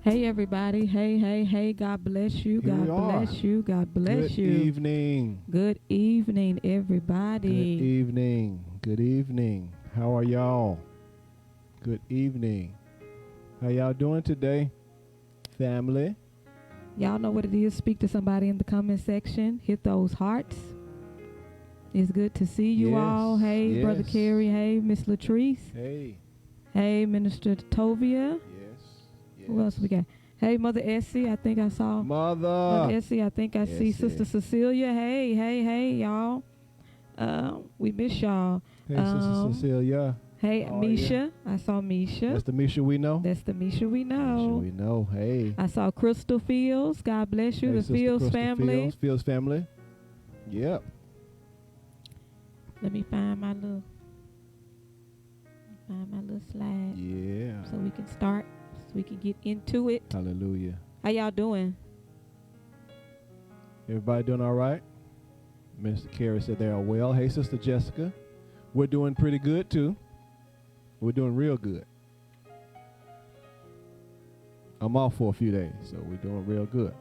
Hey everybody. Hey, hey, hey. God bless you. Here God we are. bless you. God bless Good you. evening. Good evening, everybody. Good evening. Good evening. How are y'all? Good evening. How y'all doing today, family? Y'all know what it is. Speak to somebody in the comment section. Hit those hearts. It's good to see you Yes, all. Hey, Brother yes. Carey. Hey, Miss Latrice. Hey. Hey, Minister Tovia. Yes. Who else we got? Hey, Mother Essie. I think I saw Mother Mother. Essie. I think I see Essie. Sister Cecilia. Hey, hey, hey, y'all. We miss y'all. Hey, Sister Cecilia. Hey, How are ya? Misha. I saw Misha. That's the Misha we know. That's the Misha we Misha know. we know. Hey. I saw Crystal Fields. God bless you. Hey, The Sister Fields Crystal family. Fields family. Yep. Let me find my little slide Yeah. so we can start, so we can get into it. Hallelujah. How y'all doing? Everybody doing all right? Mr. Carey said they are well. Hey, Sister Jessica. We're doing pretty good, too. We're doing real good. I'm off for a few days, so we're doing real good.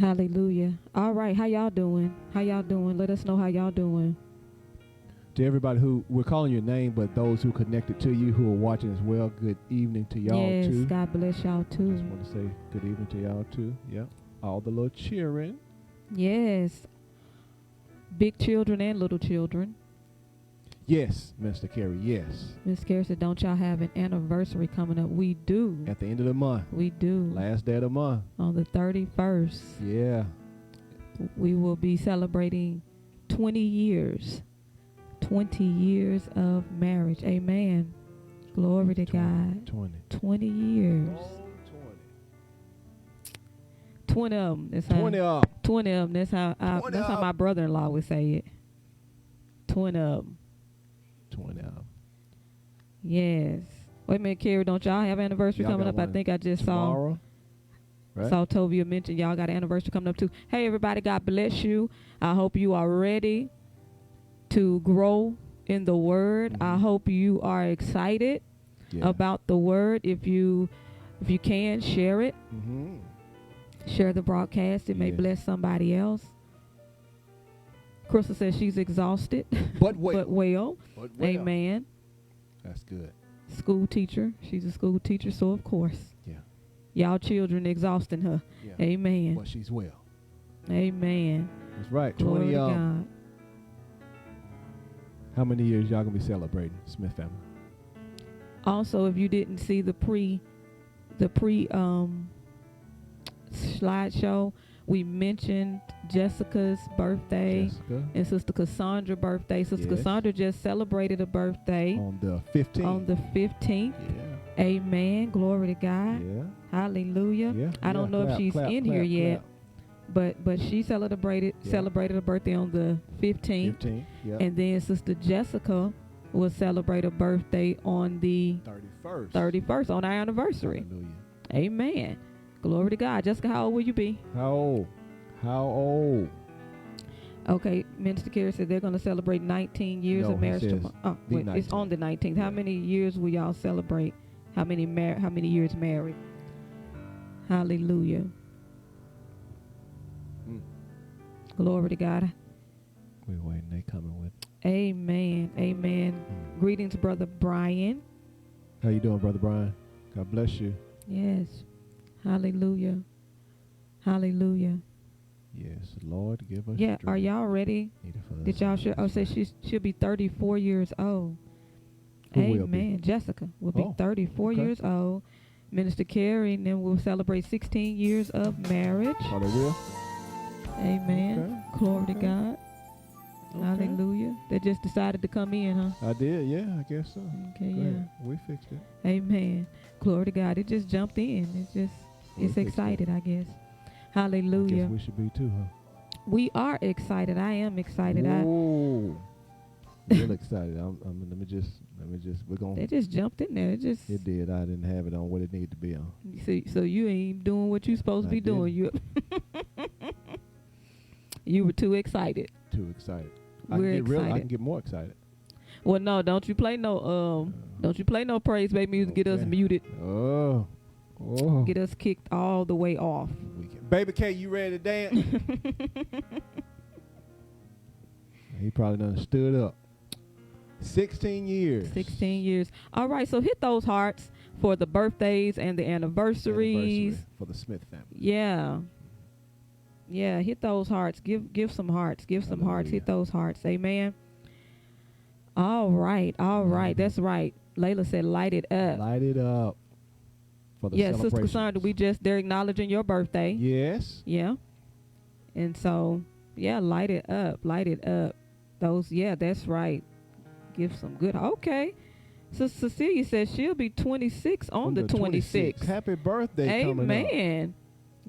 Hallelujah. All right. How y'all doing? How y'all doing? Let us know how y'all doing. To everybody who, we're calling your name, but those who connected to you who are watching as well, good evening to y'all, yes, too. God bless y'all, too. Just want to say good evening to y'all, too. Yep. All the little cheering. Yes. Big children and little children. Yes, Mr. Carey, yes. Miss Carey said, don't y'all have an anniversary coming up? We do. At the end of the month. We do. Last day of the month. On the 31st. Yeah. We will be celebrating 20 years. 20 years of marriage. Amen. Glory to God. 20 years. Oh, 20 of them. That's 20 how, up. 20 of them. That's how, that's how my brother-in-law would say it. 20 of them. 20 up. Yes. Wait a minute, Carrie. Don't y'all have anniversary Y'all coming got up? I one think I just tomorrow, right? saw Tovia mention y'all got an anniversary coming up too. Hey, everybody. God bless you. I hope you are ready to grow in the word. I hope you are excited about the word. If you can, share it. Share the broadcast. It may bless somebody else. Crystal says she's exhausted, but well. But well. Amen. That's good. School teacher. She's a school teacher, so of course. Yeah. Y'all children exhausting her. Yeah. Amen. But she's well. Amen. That's right. Glory 20 to God. How many years y'all gonna be celebrating, Smith family? Also, if you didn't see the pre slideshow, we mentioned Jessica's birthday and Sister Cassandra's birthday. Sister Cassandra just celebrated a birthday on the 15th. On the 15th. Yeah. Amen. Glory to God. Yeah. Hallelujah. Yeah. I don't know if she's in here yet, but she celebrated a birthday on the 15th. Yeah. And then Sister Jessica will celebrate a birthday on the 31st on our anniversary. Hallelujah. Amen. Glory to God. Jessica, how old will you be? How old? Okay, Minister Carey said they're going to celebrate 19 years of marriage tomorrow. Oh, wait, it's on the 19th. How many years will y'all celebrate? How many years married? Hallelujah. Glory to God. We're waiting. They coming with. Amen. Amen. Greetings, Brother Brian. How you doing, Brother Brian? God bless you. Yes. Hallelujah. Hallelujah. Yes, Lord, give us strength. Are y'all ready? Did y'all share? Oh, say she'll be 34 years old. Amen. Jessica will be 34 years old. Minister Carey, and then we'll celebrate 16 years of marriage. Oh, they will? Amen. Okay. Glory to God. Okay. Hallelujah. They just decided to come in, huh? I did, yeah, I guess so. Okay, yeah. We fixed it. Amen. Glory to God. It just jumped in. It's excited, I guess. Hallelujah. I guess we should be too, huh? We are excited. I am excited. Ooh. Real excited. Let me just. We're going. They just jumped in there. It did. I didn't have it on what it needed to be on. So you ain't doing what you supposed to be doing. You were too excited. Too excited. We're excited. I can get more excited. Well, no, don't you play no Don't you play no praise, baby music. Get us Okay. muted. Oh. Oh. Get us kicked all the way off. Baby K, you ready to dance? He probably done stood up. 16 years. 16 years. All right, so hit those hearts for the birthdays and the anniversaries. Anniversary for the Smith family. Yeah. Yeah, hit those hearts. Give some hearts. Give some hearts. Hit those hearts. Amen. All right. All right. That's right. Layla said light it up. Light it up for the Yeah, Sister celebrations. Cassandra, they're acknowledging your birthday. Yes. Yeah. And so, yeah, light it up. Light it up. That's right. Give some good. Okay. So Cecilia says she'll be 26 on the 26th. Happy birthday coming up. Amen.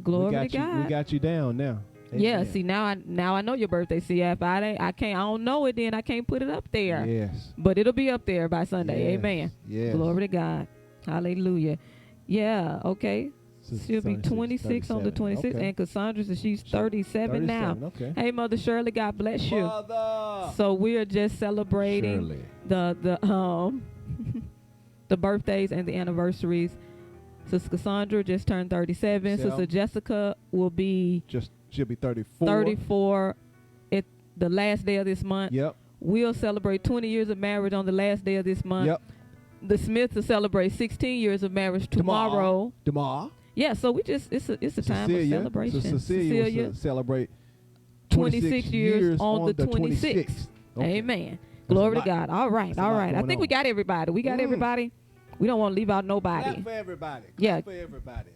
Glory to God. We got you down now. Yeah, Amen. see, now I know your birthday. See, if I don't know it, then I can't put it up there. Yes. But it'll be up there by Sunday. Yes. Amen. Yes. Glory to God. Hallelujah. Yeah, okay. She'll be 26 on the 26th. Okay. And Cassandra says she's 37 now. Okay. Hey, Mother Shirley, God bless you. Mother. So we are just celebrating Shirley. the the birthdays and the anniversaries. Sister Cassandra just turned 37. Sel. Sister Jessica will be She'll be 34. 34 at the last day of this month. Yep. We'll celebrate 20 years of marriage on the last day of this month. Yep. The Smiths will celebrate 16 years of marriage tomorrow. Tomorrow. Yeah, so it's a time of celebration. So Cecilia will celebrate 26 years on the 26th. Okay. Amen. Glory to God. All right, That's a all lot right. I going think we on. got everybody. We got everybody. We don't want to leave out nobody. Clap for everybody. Clap Yeah. for everybody.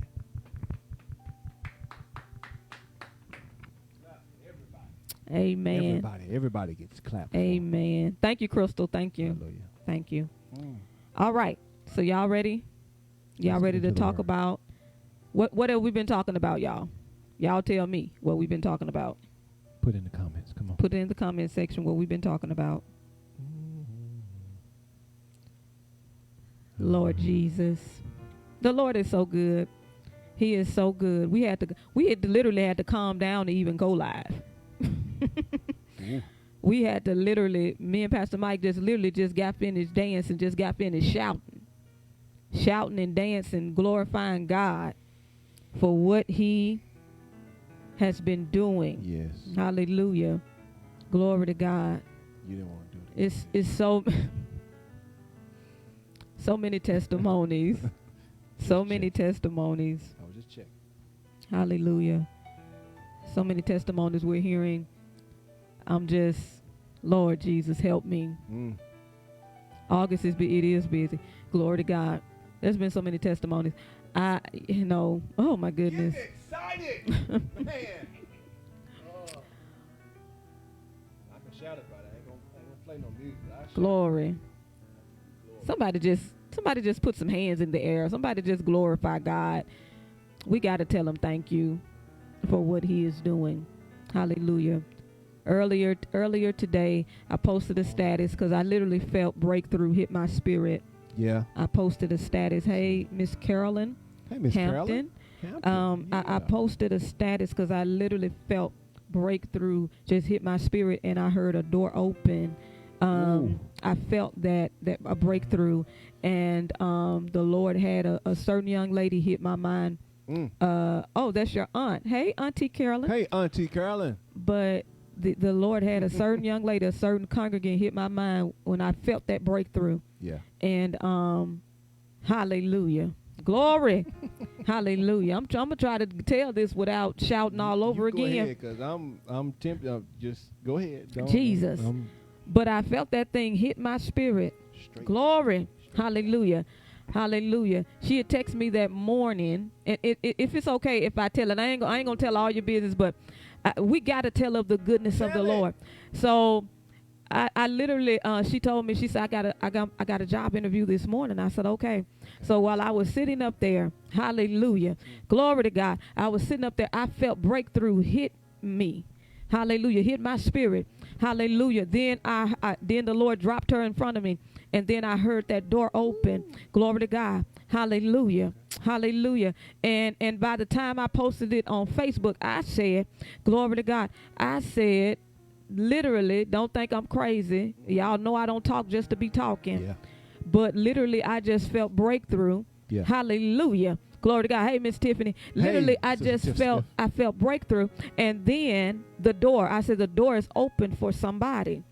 Amen. Everybody gets clapped. for. Amen. Thank you, Crystal. Thank you. Hallelujah. Thank you. All right. So y'all ready? Y'all Let's ready get to into the talk word. about what have we been talking about, y'all? Y'all tell me what we've been talking about. Put in the comments. Come on. Put it in the comment section what we've been talking about. Lord Jesus. The Lord is so good. He is so good. We had literally had to calm down to even go live. We had to me and Pastor Mike just got finished dancing, just got finished shouting and dancing, glorifying God for what he has been doing. Yes. Hallelujah. Glory to God. You didn't want to do it. It's so so many testimonies. So many testimonies. I was just checking. Hallelujah. So many testimonies we're hearing. I'm just, Lord Jesus, help me. August it is busy. Glory to God. There's been so many testimonies. Oh my goodness. Get excited, man. I can shout about it. I ain't gonna play no music. But I shout. Glory. Somebody just put some hands in the air. Somebody just glorify God. We got to tell him thank you for what he is doing. Hallelujah. Earlier today, I posted a status because I literally felt breakthrough hit my spirit. Yeah. I posted a status. Hey, Miss Carolyn. Hey, Miss Hampton. Hampton. I posted a status because I literally felt breakthrough just hit my spirit, and I heard a door open. I felt that a breakthrough, and the Lord had a certain young lady hit my mind. That's your aunt. Hey, Auntie Carolyn. Hey, Auntie Carolyn. But the Lord had a certain young lady, a certain congregant hit my mind when I felt that breakthrough. Yeah. And hallelujah. Glory. Hallelujah. I'm going to try to tell this without shouting all over Go again. ahead, because I'm tempted. Just go ahead. Jesus. But I felt that thing hit my spirit. Glory. Hallelujah. Hallelujah. She had texted me that morning. And if it's okay if I tell it, I ain't going to tell all your business, but we got to tell of the goodness of the Lord. So I literally, she told me, she said, I got a job interview this morning. I said, okay. So while I was sitting up there, hallelujah, glory to God, I was sitting up there, I felt breakthrough hit me. Hallelujah, hit my spirit. Hallelujah. Then then the Lord dropped her in front of me, and then I heard that door open. Glory to God. Hallelujah. Hallelujah. And by the time I posted it on Facebook, I said, glory to God. I said, literally, don't think I'm crazy. Y'all know I don't talk just to be talking. Yeah. but literally I just felt breakthrough. Yeah. Hallelujah. Glory to God. Hey, Miss Tiffany. Literally, I just felt breakthrough. And then the door is open for somebody.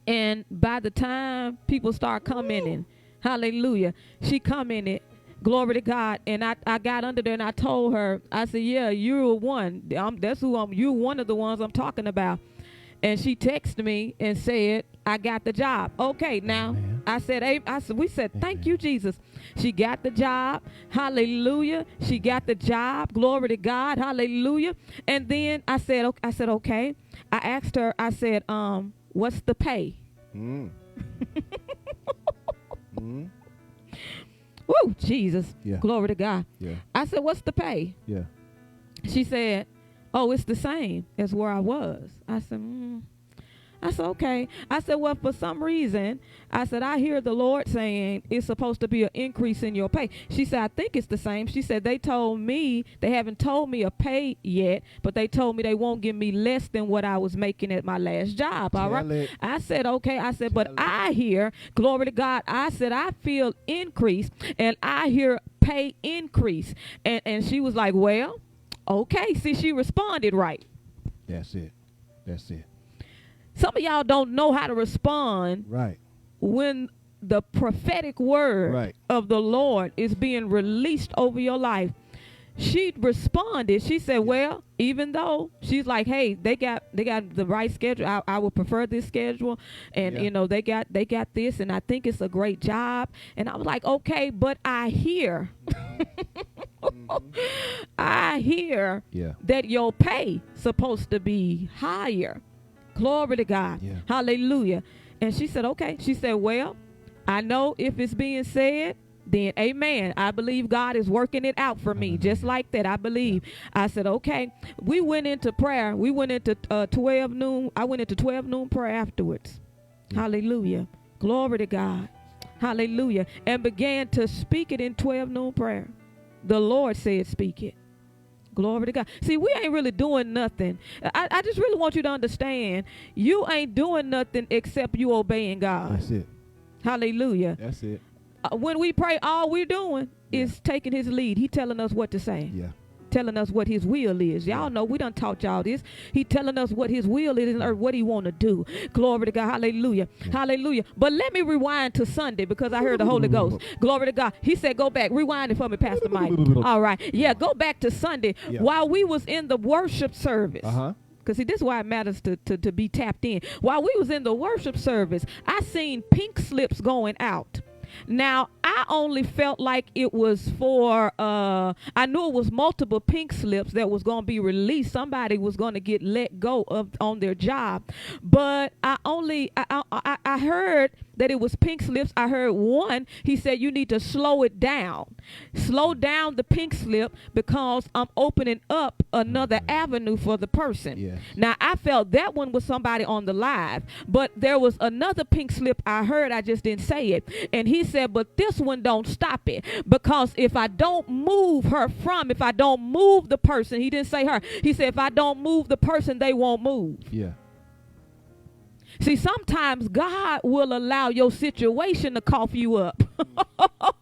And by the time people start coming in, hallelujah, she come in it. Glory to God. And I got under there and I told her, I said, yeah, you're one. That's who you're one of the ones I'm talking about. And she texted me and said, I got the job. Okay, now, I said, we said, thank you, Jesus. She got the job. Hallelujah. She got the job. Glory to God. Hallelujah. And then I said, okay. I asked her, I said, what's the pay? Woo, Jesus. Yeah. Glory to God. Yeah. I said, what's the pay? Yeah. She said, oh, it's the same as where I was. I said, okay. I said, well, for some reason, I said, I hear the Lord saying it's supposed to be an increase in your pay. She said, I think it's the same. She said, they haven't told me a pay yet, but they told me they won't give me less than what I was making at my last job. All right. I said, okay. I said, but I hear, glory to God, I said, I feel increase and I hear pay increase. And she was like, well, okay. See, she responded right. That's it. Some of y'all don't know how to respond when the prophetic word of the Lord is being released over your life. She responded. She said, well, even though she's like, hey, they got the right schedule. I would prefer this schedule. And, they got this. And I think it's a great job. And I was like, okay, but I hear, that your pay supposed to be higher. Glory to God. Yeah. Hallelujah. And she said, okay. She said, well, I know if it's being said, then amen. I believe God is working it out for me. Just like that, I believe. I said, okay. We went into prayer. We went into 12 noon. I went into 12 noon prayer afterwards. Yeah. Hallelujah. Glory to God. Hallelujah. And began to speak it in 12 noon prayer. The Lord said, speak it. Glory to God. See, we ain't really doing nothing. I just really want you to understand, you ain't doing nothing except you obeying God. That's it. Hallelujah. That's it. When we pray, all we're doing is taking his lead. He telling us what to say. Yeah. Telling us what his will is. Y'all know we done taught y'all this. He telling us what his will is or what he want to do. Glory to God. Hallelujah. Yeah. Hallelujah. But let me rewind to Sunday because I heard the Holy Ghost. Glory to God. He said, go back. Rewind it for me, Pastor Mike. All right. Yeah, go back to Sunday. Yeah. While we was in the worship service. Because, see, this is why it matters to be tapped in. While we was in the worship service, I seen pink slips going out. Now, I only felt like it was for, I knew it was multiple pink slips that was going to be released. Somebody was going to get let go of on their job. But I heard that it was pink slips. I heard one, he said, you need to slow it down. Slow down the pink slip because I'm opening up another avenue for the person. Yes. Now, I felt that one was somebody on the live. But there was another pink slip I heard. I just didn't say it. And he said, but this one don't stop it. Because if I don't move if I don't move the person, he didn't say her. He said, if I don't move the person, they won't move. Yeah. See, sometimes God will allow your situation to cough you up.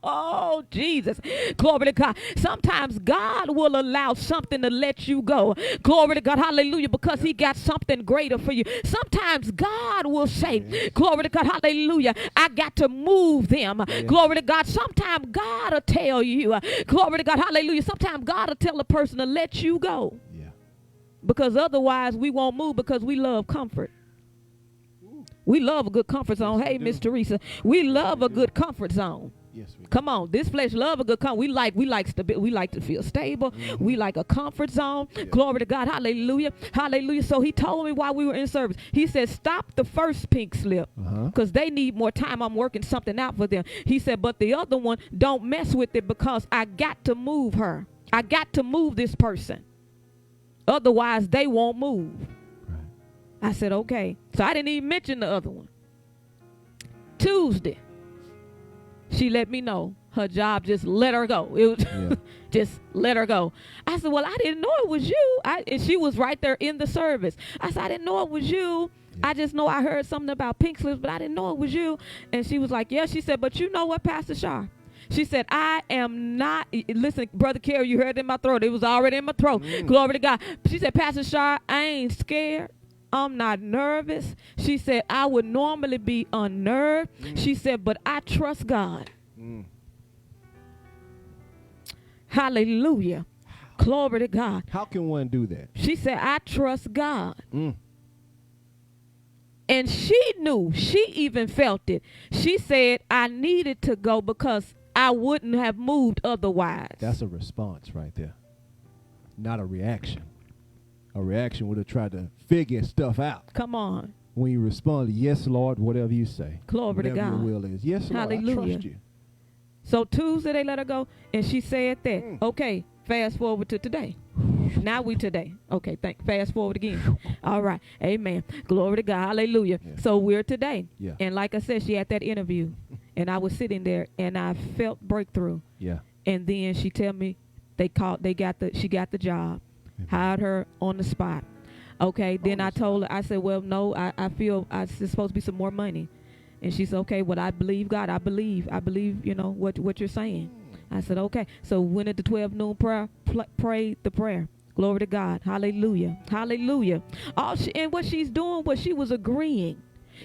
Oh, Jesus. Glory to God. Sometimes God will allow something to let you go. Glory to God. Hallelujah. Because he got something greater for you. Sometimes God will say, glory to God. Hallelujah. I got to move them. Glory to God. Sometimes God will tell you. Glory to God. Hallelujah. Sometimes God will tell a person to let you go. Yeah. Because otherwise we won't move because we love comfort. We love a good comfort zone. Yes, hey, Miss Teresa, we love a good comfort zone. Yes, we do. Come on, this flesh love a good comfort. We like stability. We like to feel stable. Mm-hmm. We like a comfort zone. Yeah. Glory to God. Hallelujah. Hallelujah. So he told me while we were in service, he said, stop the first pink slip because they need more time. I'm working something out for them. He said, but the other one, don't mess with it because I got to move her. I got to move this person. Otherwise, they won't move. I said, okay. So I didn't even mention the other one. Tuesday, she let me know her job just let her go. It was just let her go. I said, well, I didn't know it was you. And she was right there in the service. I said, I didn't know it was you. I just know I heard something about pink slips, but I didn't know it was you. And she was like, yeah. She said, but you know what, Pastor Shar? She said, I am not, listen, Brother Kerry, you heard it in my throat. It was already in my throat. Glory to God. She said, Pastor Shar, I ain't scared. I'm not nervous. She said, I would normally be unnerved. She said, but I trust God. Hallelujah. Glory to God. How can one do that? She said, I trust God. And she knew, she even felt it. She said, I needed to go because I wouldn't have moved otherwise. That's a response right there, not a reaction. A reaction would have tried to figure stuff out. Come on. When you respond, yes, Lord, whatever you say. Glory to God. Whatever your will is. Yes, Lord, Hallelujah. I trust you. So Tuesday they let her go, and she said that. Okay, fast forward to today. Now we today. Okay, fast forward again. All right. Amen. Glory to God. Hallelujah. Yeah. So we're today. Yeah. And like I said, she had that interview, and I was sitting there, and I felt breakthrough. Yeah. And then she tell me she got the job. Hired her on the spot. Okay. Then I told her, I said, well, no, I feel it's supposed to be some more money. And she said, okay, well, I believe God. I believe, you know, what you're saying. I said, okay. So went at the 12 noon prayer, prayed the prayer. Glory to God. Hallelujah. Hallelujah. And what she's doing was she was agreeing.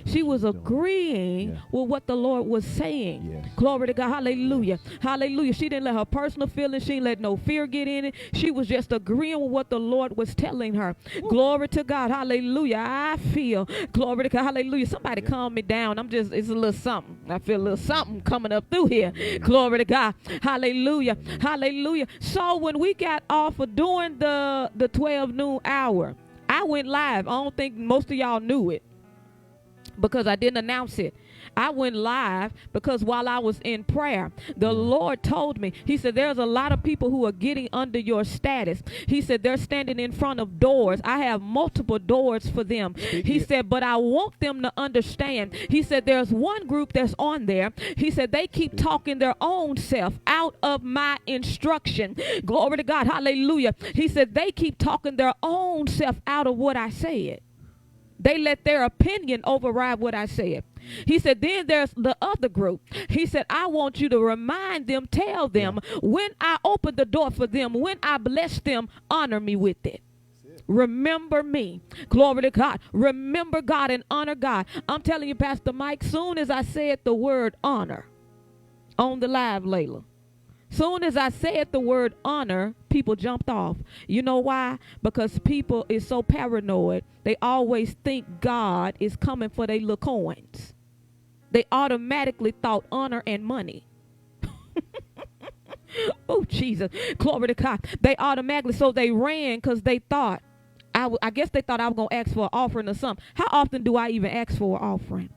She was agreeing with what the Lord was saying. Yes. Glory to God. Hallelujah. Yes. Hallelujah. She didn't let her personal feelings, she didn't let no fear get in it. She was just agreeing with what the Lord was telling her. Ooh. Glory to God. Hallelujah. I feel, glory to God. Hallelujah. Somebody calm me down. It's a little something. I feel a little something coming up through here. Glory to God. Hallelujah. Hallelujah. So when we got off of doing the 12 noon hour, I went live. I don't think most of y'all knew it, because I didn't announce it. I went live because while I was in prayer, the Lord told me, he said, there's a lot of people who are getting under your status. He said, they're standing in front of doors. I have multiple doors for them. He said, but I want them to understand. He said, there's one group that's on there. He said, they keep talking their own self out of my instruction. Glory to God. Hallelujah. He said, they keep talking their own self out of what I said. They let their opinion override what I said. He said, then there's the other group. He said, I want you to remind them, tell them, when I open the door for them, when I bless them, honor me with it. Remember me. Glory to God. Remember God and honor God. I'm telling you, Pastor Mike, soon as I said the word honor on the live, Layla, soon as I said the word honor, people jumped off. You know why? Because people is so paranoid. They always think God is coming for their little coins. They automatically thought honor and money. Oh, Jesus. Glory to God. They automatically, so they ran because they thought, I guess they thought I was going to ask for an offering or something. How often do I even ask for an offering?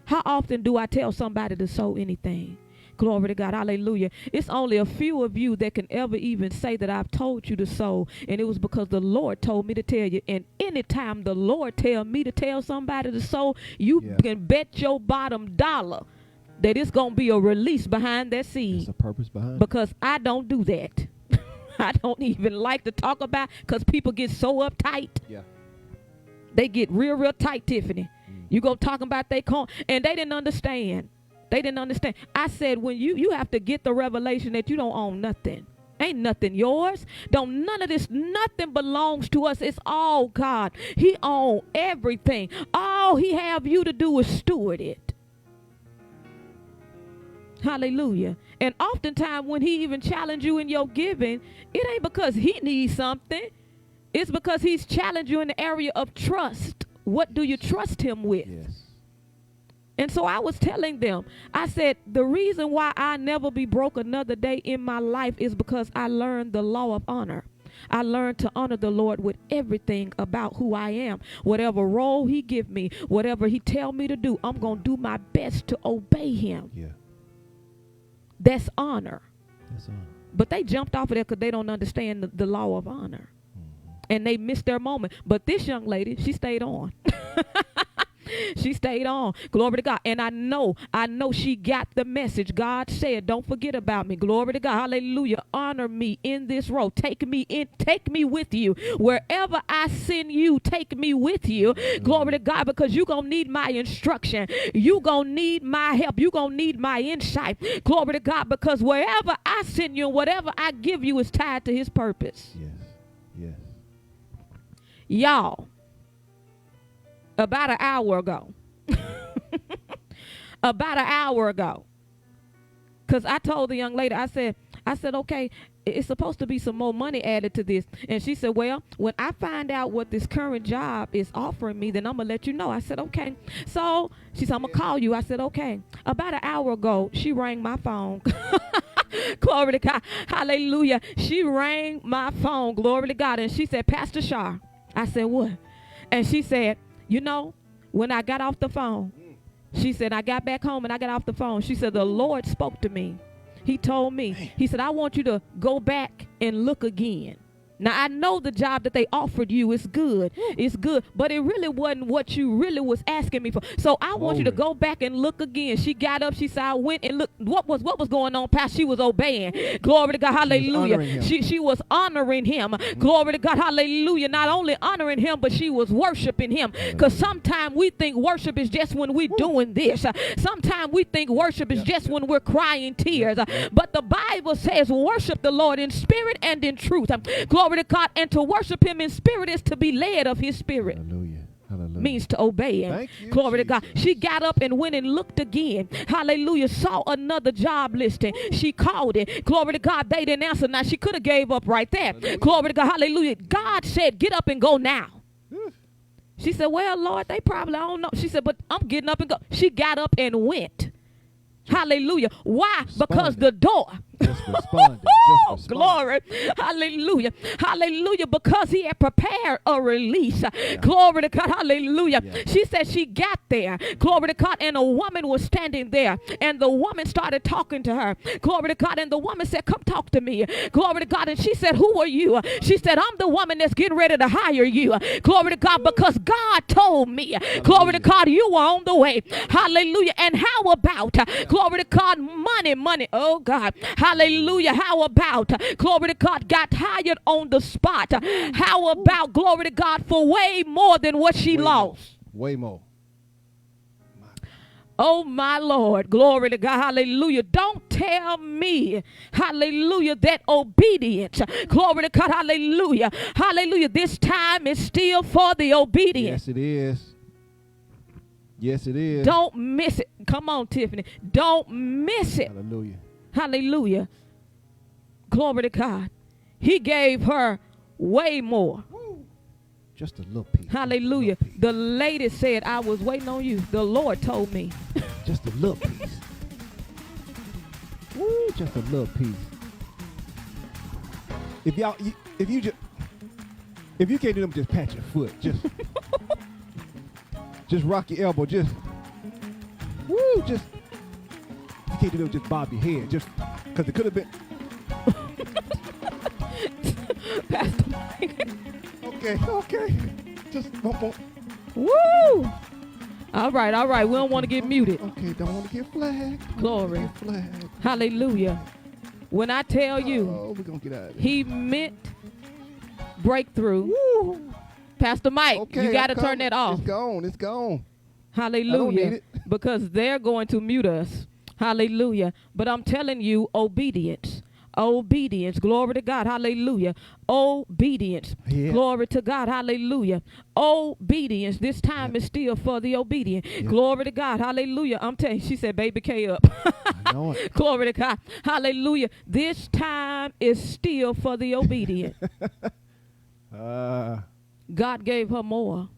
How often do I tell somebody to sow anything? Glory to God. Hallelujah. It's only a few of you that can ever even say that I've told you to sow, and it was because the Lord told me to tell you. And anytime the Lord tell me to tell somebody to sow, you can bet your bottom dollar that it's going to be a release behind that seed. There's a purpose behind it. Because I don't do that. I don't even like to talk about, because people get so uptight. Yeah. They get real tight, Tiffany. You go talking about they can't, and they didn't understand. They didn't understand. I said, when you have to get the revelation that you don't own nothing. Ain't nothing yours. None of this, nothing belongs to us. It's all God. He owns everything. All he have you to do is steward it. Hallelujah. And oftentimes when he even challenge you in your giving, it ain't because he needs something. It's because he's challenged you in the area of trust. What do you trust him with? Yes. And so I was telling them, I said, the reason why I never be broke another day in my life is because I learned the law of honor. I learned to honor the Lord with everything about who I am. Whatever role he give me, whatever he tell me to do, I'm going to do my best to obey him. Yeah. That's honor. That's honor. But they jumped off of that because they don't understand the law of honor. Mm-hmm. And they missed their moment. But this young lady, she stayed on. She stayed on. Glory to God. And I know she got the message. God said, don't forget about me. Glory to God. Hallelujah. Honor me in this road. Take me with you. Wherever I send you, take me with you. Glory to God, because you're going to need my instruction. You're going to need my help. You're going to need my insight. Glory to God, because wherever I send you, whatever I give you is tied to his purpose. Yes. Yes. Y'all, about an hour ago, because I told the young lady, I said, okay, it's supposed to be some more money added to this. And she said, well, when I find out what this current job is offering me, then I'm going to let you know. I said, okay. So she said, I'm going to call you. I said, okay. About an hour ago, she rang my phone. Glory to God. Hallelujah. She rang my phone. Glory to God. And she said, Pastor Shar. I said, what? And she said, you know, when I got off the phone, she said, I got back home and I got off the phone. She said, the Lord spoke to me. He told me, he said, I want you to go back and look again. Now, I know the job that they offered you is good. It's good. But it really wasn't what you really was asking me for. So I want you to go back and look again. She got up. She said, I went and looked. What was going on, Pastor? She was obeying. Glory to God. Hallelujah. She was honoring him. Glory to God. Hallelujah. Not only honoring him, but she was worshiping him. Because sometimes we think worship is just when we're doing this. Sometimes we think worship is just when we're crying tears. But the Bible says worship the Lord in spirit and in truth. Glory to God, and to worship him in spirit is to be led of his spirit. Hallelujah. Hallelujah. Means to obey him. Glory to God. She got up and went and looked again. Hallelujah. Saw another job listing. She called it. Glory to God. They didn't answer. Now she could have gave up right there. Hallelujah. Glory to God. Hallelujah. God said, get up and go now. She said, well, Lord, they probably don't know. She said, but I'm getting up and go. She got up and went. Hallelujah. Why? Because the door. Just responded. Glory. Hallelujah. Hallelujah. Because he had prepared a release. Yeah. Glory to God. Hallelujah. Yeah. She said she got there. Glory to God. And a woman was standing there. And the woman started talking to her. Glory to God. And the woman said, come talk to me. Glory to God. And she said, who are you? She said, I'm the woman that's getting ready to hire you. Glory to God. Because God told me. Hallelujah. Glory to God. You were on the way. Hallelujah. And how about, glory to God, money. Oh God. Hallelujah. How about, glory to God, got hired on the spot? How about, glory to God, for way more than what she lost? Way more. Oh, my Lord. Glory to God. Hallelujah. Don't tell me, hallelujah, that obedience, glory to God, hallelujah, hallelujah, this time is still for the obedient. Yes, it is. Yes, it is. Don't miss it. Come on, Tiffany. Don't miss it. Hallelujah. Hallelujah. Glory to God. He gave her way more. Just a little piece. Hallelujah. Little piece. The lady said, I was waiting on you. The Lord told me. Just a little piece. Woo, just a little piece. If you can't do them, just pat your foot. Just rock your elbow. Just you can't do them, just bob your head. Just because it could have been. Pastor Mike. Okay. Just woo! All right. We don't want to get muted. Okay, don't want to get flagged. Glory. Hallelujah. When I tell you, we're gonna get out of he meant breakthrough. Woo. Pastor Mike, you got to turn that off. It's gone. Hallelujah. I don't need it. Because they're going to mute us. Hallelujah. But I'm telling you, obedience. Obedience. Glory to God. Hallelujah. Obedience. Yeah. Glory to God. Hallelujah. Obedience. This time is still for the obedient. Yeah. Glory to God. Hallelujah. I'm telling you, she said, baby K up. I know it. Glory to God. Hallelujah. This time is still for the obedient. God gave her more.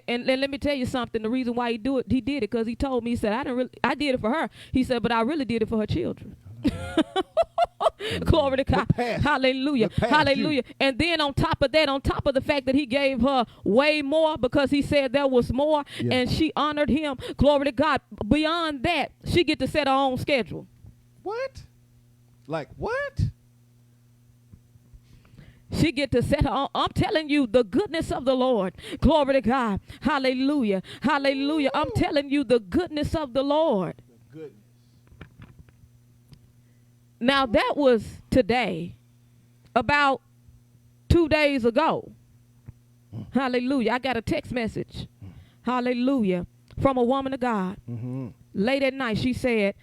And let me tell you something. The reason why he did it because he told me, he said, I did it for her. He said, but I really did it for her children. Glory to God. Hallelujah. Hallelujah. And then on top of that, on top of the fact that he gave her way more because he said there was more, and she honored him. Glory to God. Beyond that, she get to set her own schedule. What? Like what? She get to set her on. I'm telling you the goodness of the Lord. Glory to God. Hallelujah. Hallelujah. I'm telling you the goodness of the Lord. The goodness. Now that was today. About 2 days ago. Hallelujah. I got a text message. Hallelujah. From a woman of God. Mm-hmm. Late at night, she said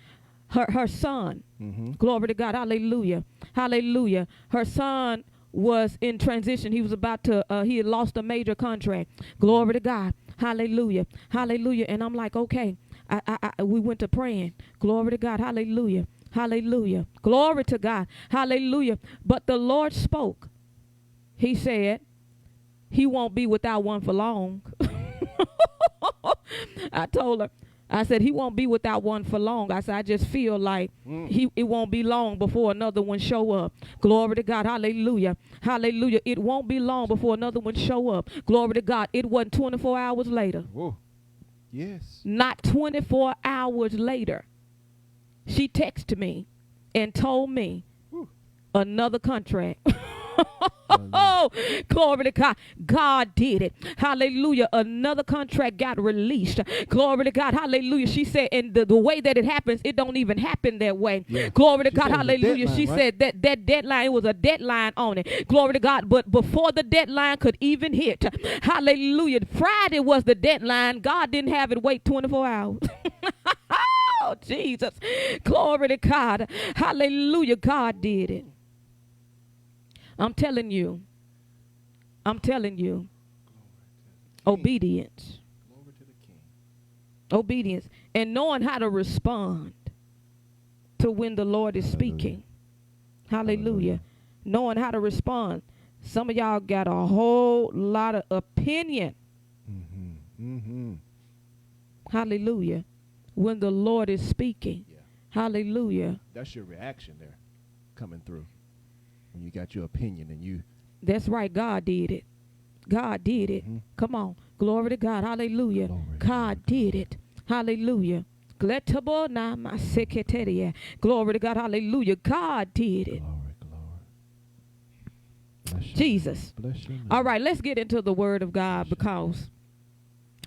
her son. Mm-hmm. Glory to God. Hallelujah. Hallelujah. Her son was in transition. He was about to, he had lost a major contract. Glory to God. Hallelujah. Hallelujah. And I'm like, okay. We went to praying. Glory to God. Hallelujah. Hallelujah. Glory to God. Hallelujah. But the Lord spoke. He said, he won't be without one for long. I told her, I said, he won't be without one for long. I said, I just feel like it won't be long before another one show up. Glory to God. Hallelujah. Hallelujah. It won't be long before another one show up. Glory to God. It wasn't 24 hours later. Whoa. Yes. Not 24 hours later. She texted me and told me another contract. Oh, glory to God. God did it. Hallelujah. Another contract got released. Glory to God. Hallelujah. She said, and the way that it happens, it don't even happen that way. Yeah. Glory to God. Hallelujah. She said that deadline, it was a deadline on it. Glory to God. But before the deadline could even hit, hallelujah, Friday was the deadline. God didn't have it wait 24 hours. Oh, Jesus. Glory to God. Hallelujah. God did it. I'm telling you. Obedience. Glory to the King. Obedience. And knowing how to respond to when the Lord is speaking. Hallelujah. Knowing how to respond. Some of y'all got a whole lot of opinion. Mm-hmm. Mm-hmm. Hallelujah. When the Lord is speaking. Yeah. Hallelujah. That's your reaction there coming through. When you got your opinion and you. That's right. God did it. God did it. Mm-hmm. Come on. Glory to God. Hallelujah. Glory God did it. Hallelujah. Glory to God. Hallelujah. God did it. Glory. Bless Jesus. Bless you. All right. Let's get into the word of God because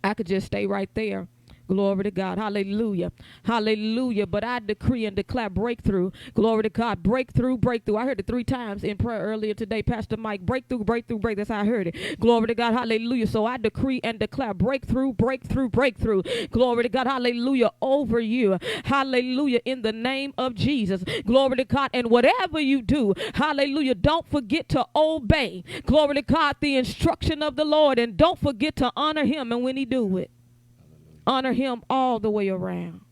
I could just stay right there. Glory to God. Hallelujah. Hallelujah. But I decree and declare breakthrough. Glory to God. Breakthrough, breakthrough. I heard it 3 times in prayer earlier today. Pastor Mike, breakthrough, breakthrough, breakthrough. That's how I heard it. Glory to God. Hallelujah. So I decree and declare breakthrough, breakthrough, breakthrough. Glory to God. Hallelujah. Over you. Hallelujah. In the name of Jesus. Glory to God. And whatever you do, hallelujah, don't forget to obey. Glory to God. The instruction of the Lord. And don't forget to honor him. And when he do it, honor him all the way around.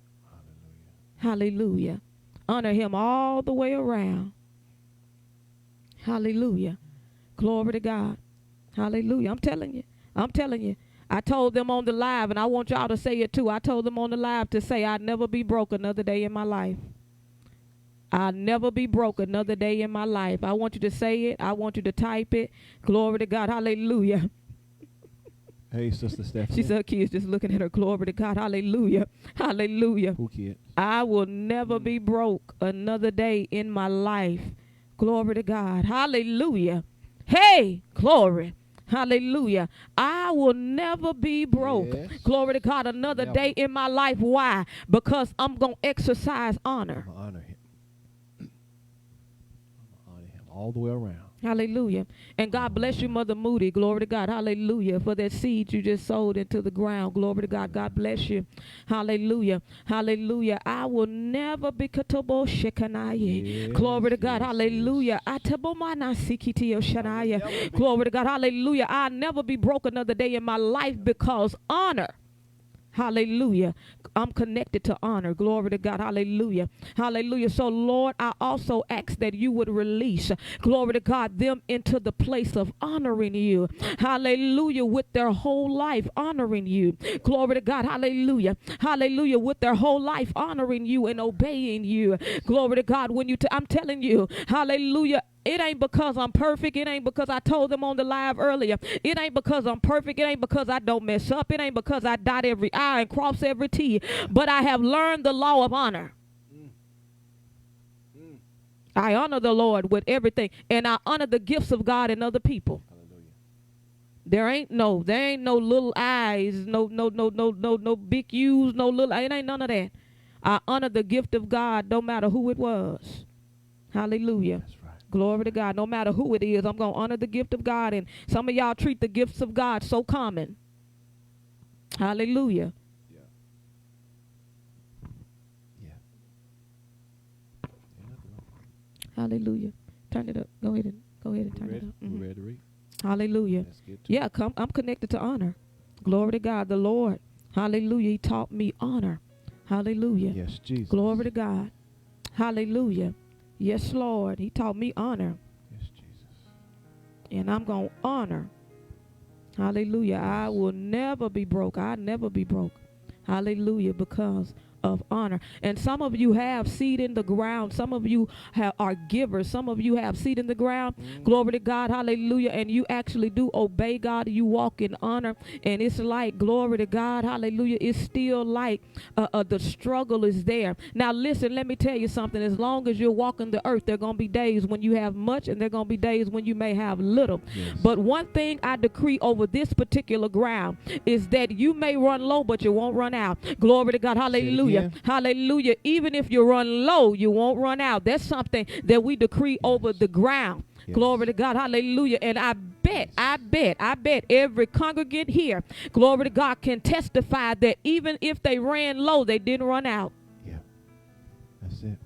Hallelujah. Honor him all the way around. Hallelujah. Glory to God. Hallelujah. I'm telling you. I told them on the live, and I want y'all to say it too. I told them on the live to say, I'd never be broke another day in my life. I'll never be broke another day in my life. I want you to say it. I want you to type it. Glory to God. Hallelujah. Hey, Sister Stephanie. She said her kids just looking at her. Glory to God. Hallelujah. Hallelujah. Who kids? I will never be broke another day in my life. Glory to God. Hallelujah. Hey, glory. Hallelujah. I will never be broke. Yes. Glory to God. Another day in my life. Why? Because I'm going to exercise honor. I'm going to honor him. I'm going to honor him all the way around. Hallelujah. And God bless you, Mother Moody. Glory to God. Hallelujah. For that seed you just sowed into the ground. Glory to God. God bless you. Hallelujah. Hallelujah. I will never be katobo shekanaye. Glory to God. Hallelujah. Glory to God. Hallelujah. I'll never be broke another day in my life because honor. Hallelujah. I'm connected to honor. Glory to God. Hallelujah. Hallelujah. So, Lord, I also ask that you would release, glory to God, them into the place of honoring you. Hallelujah. With their whole life, honoring you. Glory to God. Hallelujah. Hallelujah. With their whole life, honoring you and obeying you. Glory to God. When you, I'm telling you, hallelujah. It ain't because I'm perfect. It ain't because I told them on the live earlier. It ain't because I'm perfect. It ain't because I don't mess up. It ain't because I dot every I and cross every T. But I have learned the law of honor. I honor the Lord with everything, and I honor the gifts of God in other people. Hallelujah. There ain't no little eyes, no big U's, no little, it ain't none of that. I honor the gift of God no matter who it was. Hallelujah. That's right. Glory to God. No matter who it is, I'm going to honor the gift of God. And some of y'all treat the gifts of God so common. Hallelujah. Yeah. Hallelujah. Turn it up. Go ahead and turn it up. We're ready to read. Hallelujah. Let's get to Yeah, I'm connected to honor. Glory to God, the Lord. Hallelujah. He taught me honor. Hallelujah. Yes, Jesus. Glory to God. Hallelujah. Yes, Lord. He taught me honor. Yes, Jesus. And I'm going to honor. Hallelujah. I will never be broke. I'll never be broke. Hallelujah. Because of honor. And some of you have seed in the ground. Some of you are givers. Some of you have seed in the ground. Glory to God. Hallelujah. And you actually do obey God. You walk in honor. And it's like, glory to God. Hallelujah. It's still like the struggle is there. Now listen, let me tell you something. As long as you're walking the earth, there are going to be days when you have much, and there are going to be days when you may have little. Yes. But one thing I decree over this particular ground is that you may run low, but you won't run out. Glory to God. Hallelujah. Hallelujah. Even if you run low, you won't run out. That's something that we decree over the ground. Yes. Glory to God. Hallelujah. And I bet every congregant here, glory to God, can testify that even if they ran low, they didn't run out. Yeah. That's it.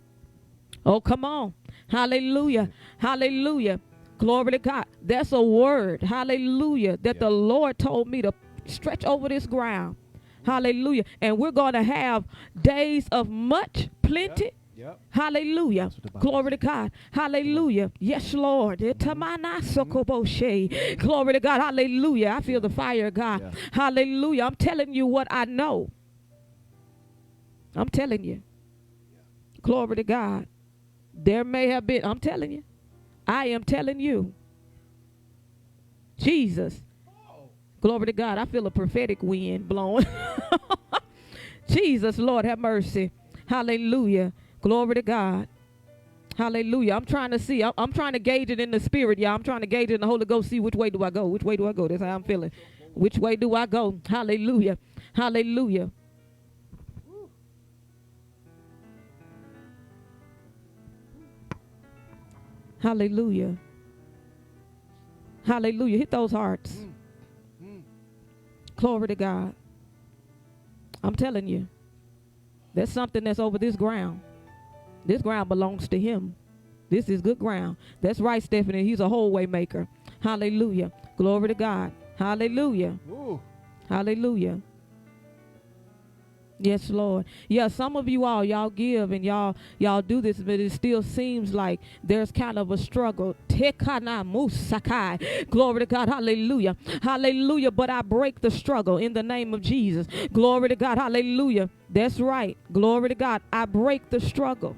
Oh, come on. Hallelujah. Hallelujah. Glory to God. That's a word. Hallelujah. That the Lord told me to stretch over this ground. Hallelujah. And we're going to have days of much plenty. Yep. Hallelujah. Glory to God. Hallelujah. Yes, Lord. Glory to God. Hallelujah. I feel the fire of God. Yeah. Hallelujah. I'm telling you what I know. I'm telling you. Glory to God. There may have been, I'm telling you. I am telling you. Jesus. Glory to God. I feel a prophetic wind blowing. Jesus, Lord, have mercy. Hallelujah. Glory to God. Hallelujah. I'm trying to see. I'm trying to gauge it in the spirit. Yeah, I'm trying to gauge it in the Holy Ghost. See which way do I go? Which way do I go? That's how I'm feeling. Which way do I go? Hallelujah. Hallelujah. Hallelujah. Hallelujah. Hit those hearts. Glory to God. I'm telling you, there's something that's over this ground. This ground belongs to him. This is good ground. That's right, Stephanie. He's a whole way maker. Hallelujah. Glory to God. Hallelujah. Ooh. Hallelujah. Yes, Lord. Yeah, some of you y'all give and y'all do this, but it still seems like there's kind of a struggle. Glory to God. Hallelujah. Hallelujah. But I break the struggle in the name of Jesus. Glory to God. Hallelujah. That's right. Glory to God. I break the struggle.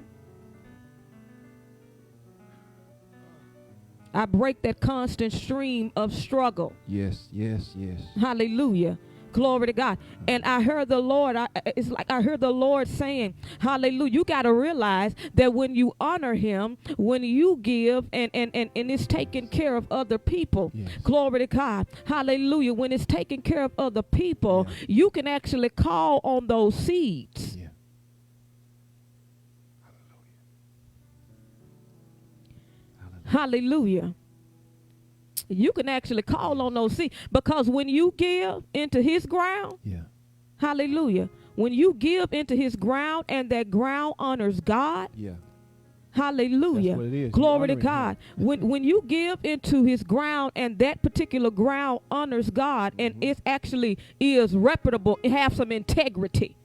I break that constant stream of struggle. Yes, yes, yes. Hallelujah. Glory to God. And I heard the Lord, it's like I heard the Lord saying, hallelujah, you got to realize that when you honor him, when you give and it's taking care of other people, Yes. glory to God, hallelujah, when it's taking care of other people, you can actually call on those seeds. Yeah. Hallelujah. You can actually call on those seeds, because when you give into his ground, hallelujah, when you give into his ground and that ground honors God, hallelujah, that's what it is. glory to God. When you give into his ground and that particular ground honors God, and it actually is reputable, it has some integrity.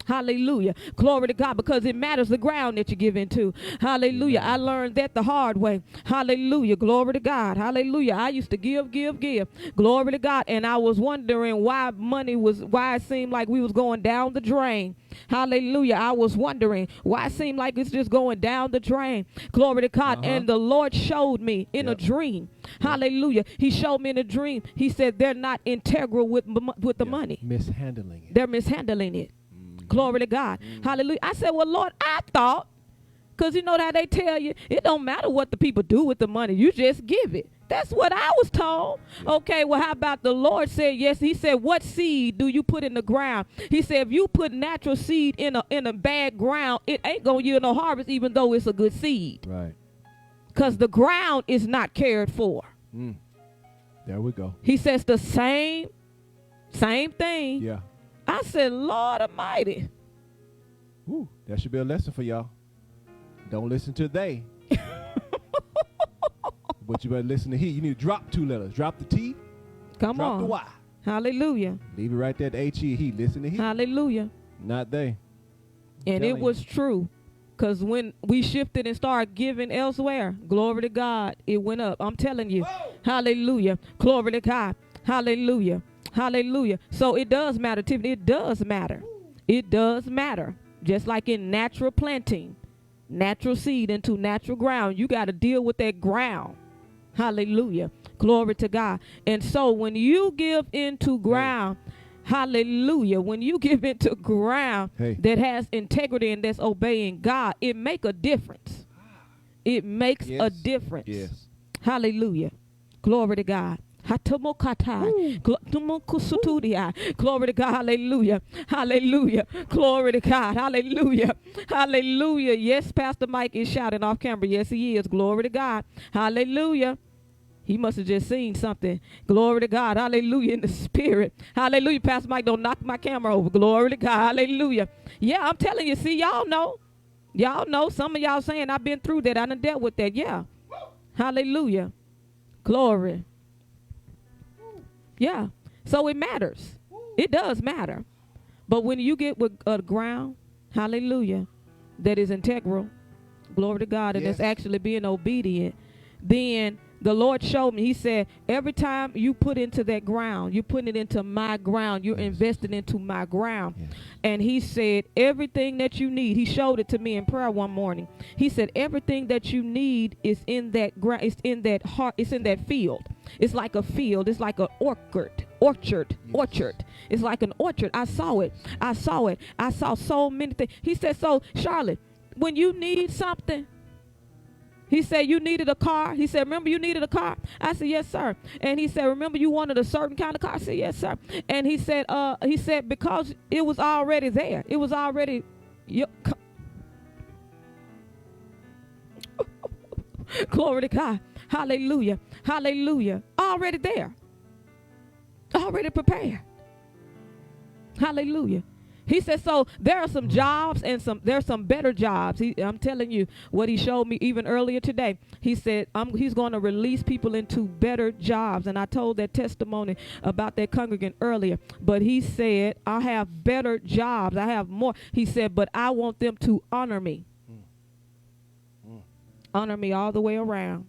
Hallelujah. Glory to God, because it matters the ground that you give into. Hallelujah. I learned that the hard way. Hallelujah. Glory to God. Hallelujah. I used to give. Glory to God. And I was wondering why it seemed like we was going down the drain. Hallelujah. I was wondering why it seemed like it's just going down the drain. Glory to God. And the Lord showed me in a dream. Hallelujah. He showed me in a dream. He said they're not integral with the money. Mishandling it. They're mishandling it. Glory to God. Hallelujah. I said, well, Lord, I thought Because you know how they tell you, it don't matter what the people do with the money. You just give it. That's what I was told. Yeah. Okay, well, how about the Lord said, yes, he said, what seed do you put in the ground? He said, if you put natural seed in a bad ground, it ain't going to yield no harvest, even though it's a good seed. Right. Because the ground is not cared for. There we go. He says the same thing. Yeah. I said, Lord Almighty. Ooh, that should be a lesson for y'all. Don't listen to they. But you better listen to he. You need to drop 2 letters. Drop the T. Drop the Y. Hallelujah. Leave it right there at H-E. He. Listen to he. Hallelujah. Not they. And it was true. Because when we shifted and started giving elsewhere, glory to God, it went up. I'm telling you. Whoa. Hallelujah. Glory to God. Hallelujah. Hallelujah. So it does matter, Tiffany. It does matter. It does matter. Just like in natural planting, natural seed into natural ground, you got to deal with that ground. Hallelujah. Glory to God. And so when you give into ground, hallelujah, when you give into ground that has integrity and that's obeying God, it make a difference. It makes a difference. Yes. Hallelujah. Glory to God. Glory to God. Hallelujah. Hallelujah. Glory to God. Hallelujah. Hallelujah. Yes, Pastor Mike is shouting off camera. Yes, he is. Glory to God. Hallelujah. He must have just seen something. Glory to God. Hallelujah. In the spirit. Hallelujah. Pastor Mike, don't knock my camera over. Glory to God. Hallelujah. Yeah, I'm telling you. See, y'all know. Y'all know. Some of y'all saying I've been through that. I done dealt with that. Yeah. Hallelujah. Glory. Yeah. So it matters. It does matter. But when you get with a ground, hallelujah, that is integral, glory to God, and it's actually being obedient, then the Lord showed me, he said, every time you put into that ground, you're putting it into my ground, you're investing into my ground. Yes. And he said, everything that you need, he showed it to me in prayer one morning. He said, everything that you need is in that ground, it's in that heart, it's in that field. It's like a field, it's like an orchard. It's like an orchard. I saw it. I saw so many things. He said, so Charlotte, when you need something, he said, you needed a car. He said, remember you needed a car? I said, yes, sir. And he said, remember you wanted a certain kind of car? I said, yes, sir. And he said, because it was already there. It was already glory to God. Hallelujah. Hallelujah. Already there. Already prepared. Hallelujah. He said, so there are some jobs and there's some better jobs. I'm telling you what he showed me even earlier today. He said he's going to release people into better jobs. And I told that testimony about that congregant earlier. But he said, I have better jobs. I have more. He said, but I want them to honor me. Honor me all the way around.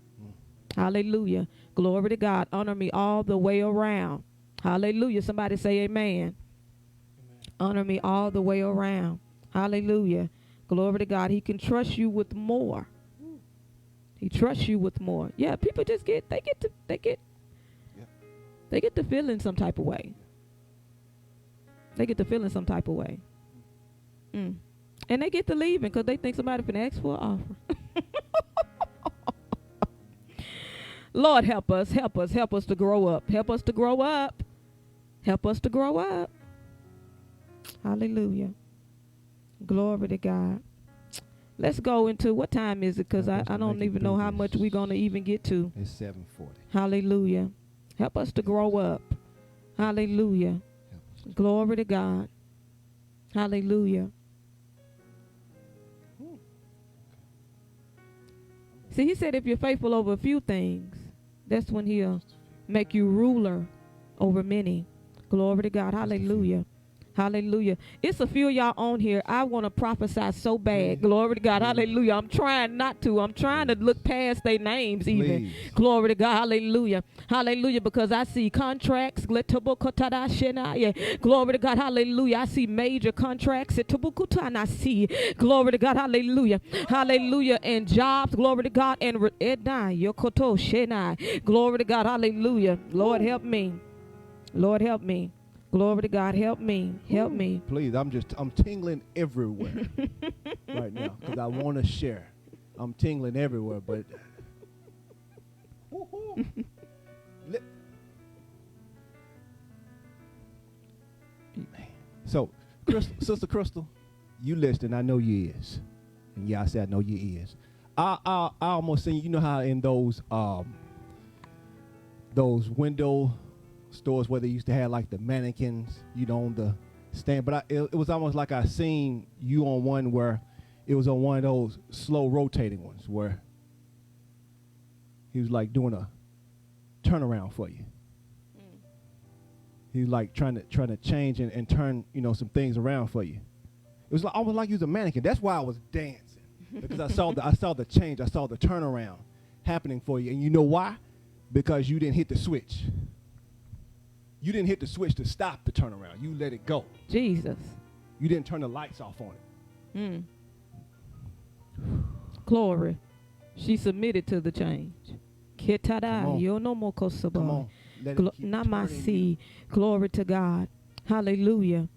Hallelujah. Glory to God. Honor me all the way around. Hallelujah. Somebody say amen. Honor me all the way around. Hallelujah. Glory to God. He can trust you with more. He trusts you with more. Yeah, people just get to feeling some type of way. They get to feeling some type of way. And they get to leaving because they think somebody finna ask for an offer. Lord, help us to grow up. Help us to grow up. Help us to grow up. Hallelujah. Glory to God. Let's go into, what time is it? Because I don't even know how much we're going to even get to. It's 7:40. Hallelujah. Help us to grow up. Hallelujah. Glory to God. Hallelujah. See, he said if you're faithful over a few things, that's when he'll make you ruler over many. Glory to God. Hallelujah. Hallelujah. It's a few of y'all on here. I want to prophesy so bad. Glory to God. Hallelujah. I'm trying not to. I'm trying to look past their names even. Please. Glory to God. Hallelujah. Hallelujah. Because I see contracts. Glory to God. Hallelujah. I see major contracts. And I see. Glory to God. Hallelujah. Hallelujah. And jobs. Glory to God. And glory to God. Hallelujah. Lord, help me. Lord, help me. Glory to God. Help me. Help me. Please, I'm tingling everywhere right now because I want to share. I'm tingling everywhere, but woo-hoo. So, Sister Crystal, you listening? I know you is, and yeah, I said I know you is. I almost seen, you know how in those window stores where they used to have like the mannequins, you know, on the stand, but it was almost like I seen you on one where it was on one of those slow rotating ones where he was like doing a turnaround for you. He was like trying to change and turn, you know, some things around for you. It was like, almost like you was a mannequin. That's why I was dancing, because I saw the change, I saw the turnaround happening for you. And you know why? Because you didn't hit the switch. You didn't hit the switch to stop the turnaround. You let it go. Jesus. You didn't turn the lights off on it. Glory. She submitted to the change. Come on. Namasi. Glory to God. Hallelujah.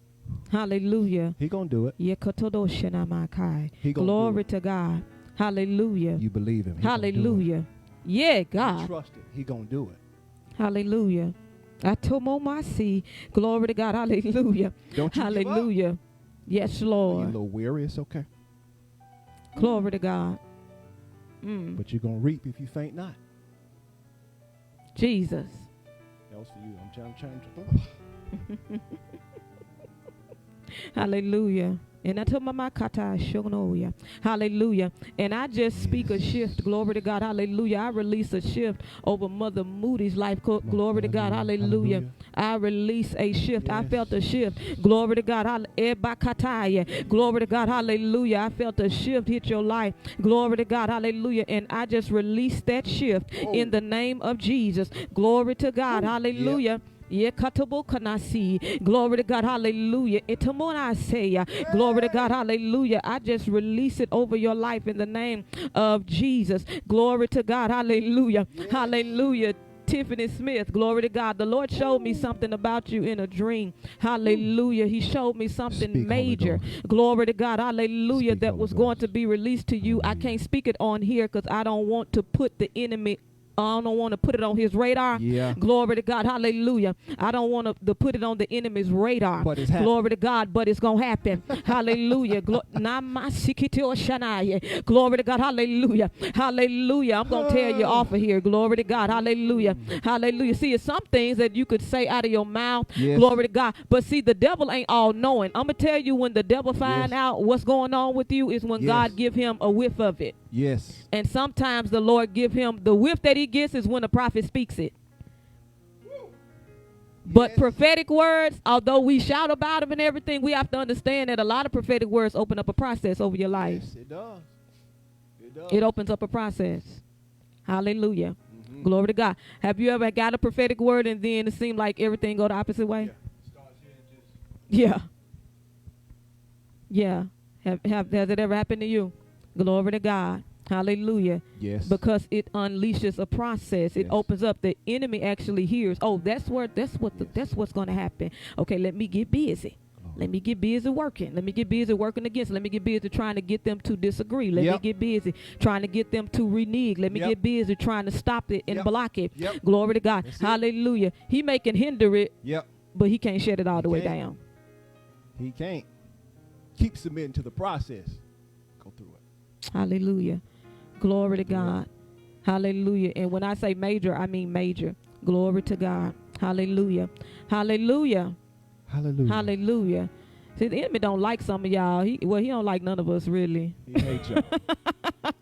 Hallelujah. He gonna do it. He gonna Glory to God. Hallelujah. You believe him. Hallelujah. Yeah, God. You trust it. He gonna do it. Hallelujah. Atomomasi. Glory to God. Hallelujah. Don't you Hallelujah. give up. Yes, Are you a Lord. little weary? It's okay. Glory to God. But you're gonna reap if you faint not. Jesus. That was for you. I'm trying to. Hallelujah. And I told my kata shonoya. Hallelujah. And I just speak a shift. Glory to God. Hallelujah. I release a shift over Mother Moody's life. Glory to God. Hallelujah. I release a shift. I felt a shift. Glory to God. Glory to God. Hallelujah. I felt a shift hit your life. Glory to God. Hallelujah. And I just released that shift in the name of Jesus. Glory to God. Hallelujah. Glory to God, hallelujah. Glory to God, hallelujah. I just release it over your life in the name of Jesus. Glory to God, hallelujah. Hallelujah. Tiffany Smith, glory to God. The Lord showed me something about you in a dream. Hallelujah. He showed me something major. Glory to God. Hallelujah. That was going to be released to you. I can't speak it on here because I don't want to put the enemy, I don't want to put it on his radar. Yeah. Glory to God. Hallelujah. I don't want to put it on the enemy's radar. But it's glory to God, but it's going to happen. Hallelujah. Glory to God. Hallelujah. Hallelujah. I'm going to tear you off of here. Glory to God. Hallelujah. Hallelujah. See, it's some things that you could say out of your mouth. Yes. Glory to God. But see, the devil ain't all knowing. I'm going to tell you, when the devil find out what's going on with you is when God give him a whiff of it. Yes. And sometimes the Lord give him the whiff that he gets is when the prophet speaks it. But prophetic words, although we shout about them and everything, we have to understand that a lot of prophetic words open up a process over your life. Yes, it does. It does. It opens up a process. Hallelujah. Glory to God. Have you ever got a prophetic word and then it seemed like everything go the opposite way? Yeah. Yeah. Has it ever happened to you? Glory to God. Hallelujah. Yes. Because it unleashes a process. It opens up. The enemy actually hears, oh, that's what's going to happen. Okay, let me get busy. Let me get busy working. Let me get busy working against. Let me get busy trying to get them to disagree. Let me get busy trying to get them to renege. Let me get busy trying to stop it and block it. Glory to God. Hallelujah. He can hinder it, but he can't shut it all the way down. He can't. Keep submitting to the process. Go through it. Hallelujah. Glory to God. Hallelujah. And when I say major, I mean major. Glory to God. Hallelujah. Hallelujah. Hallelujah. Hallelujah. See, the enemy don't like some of y'all. He don't like none of us, really. He hates y'all.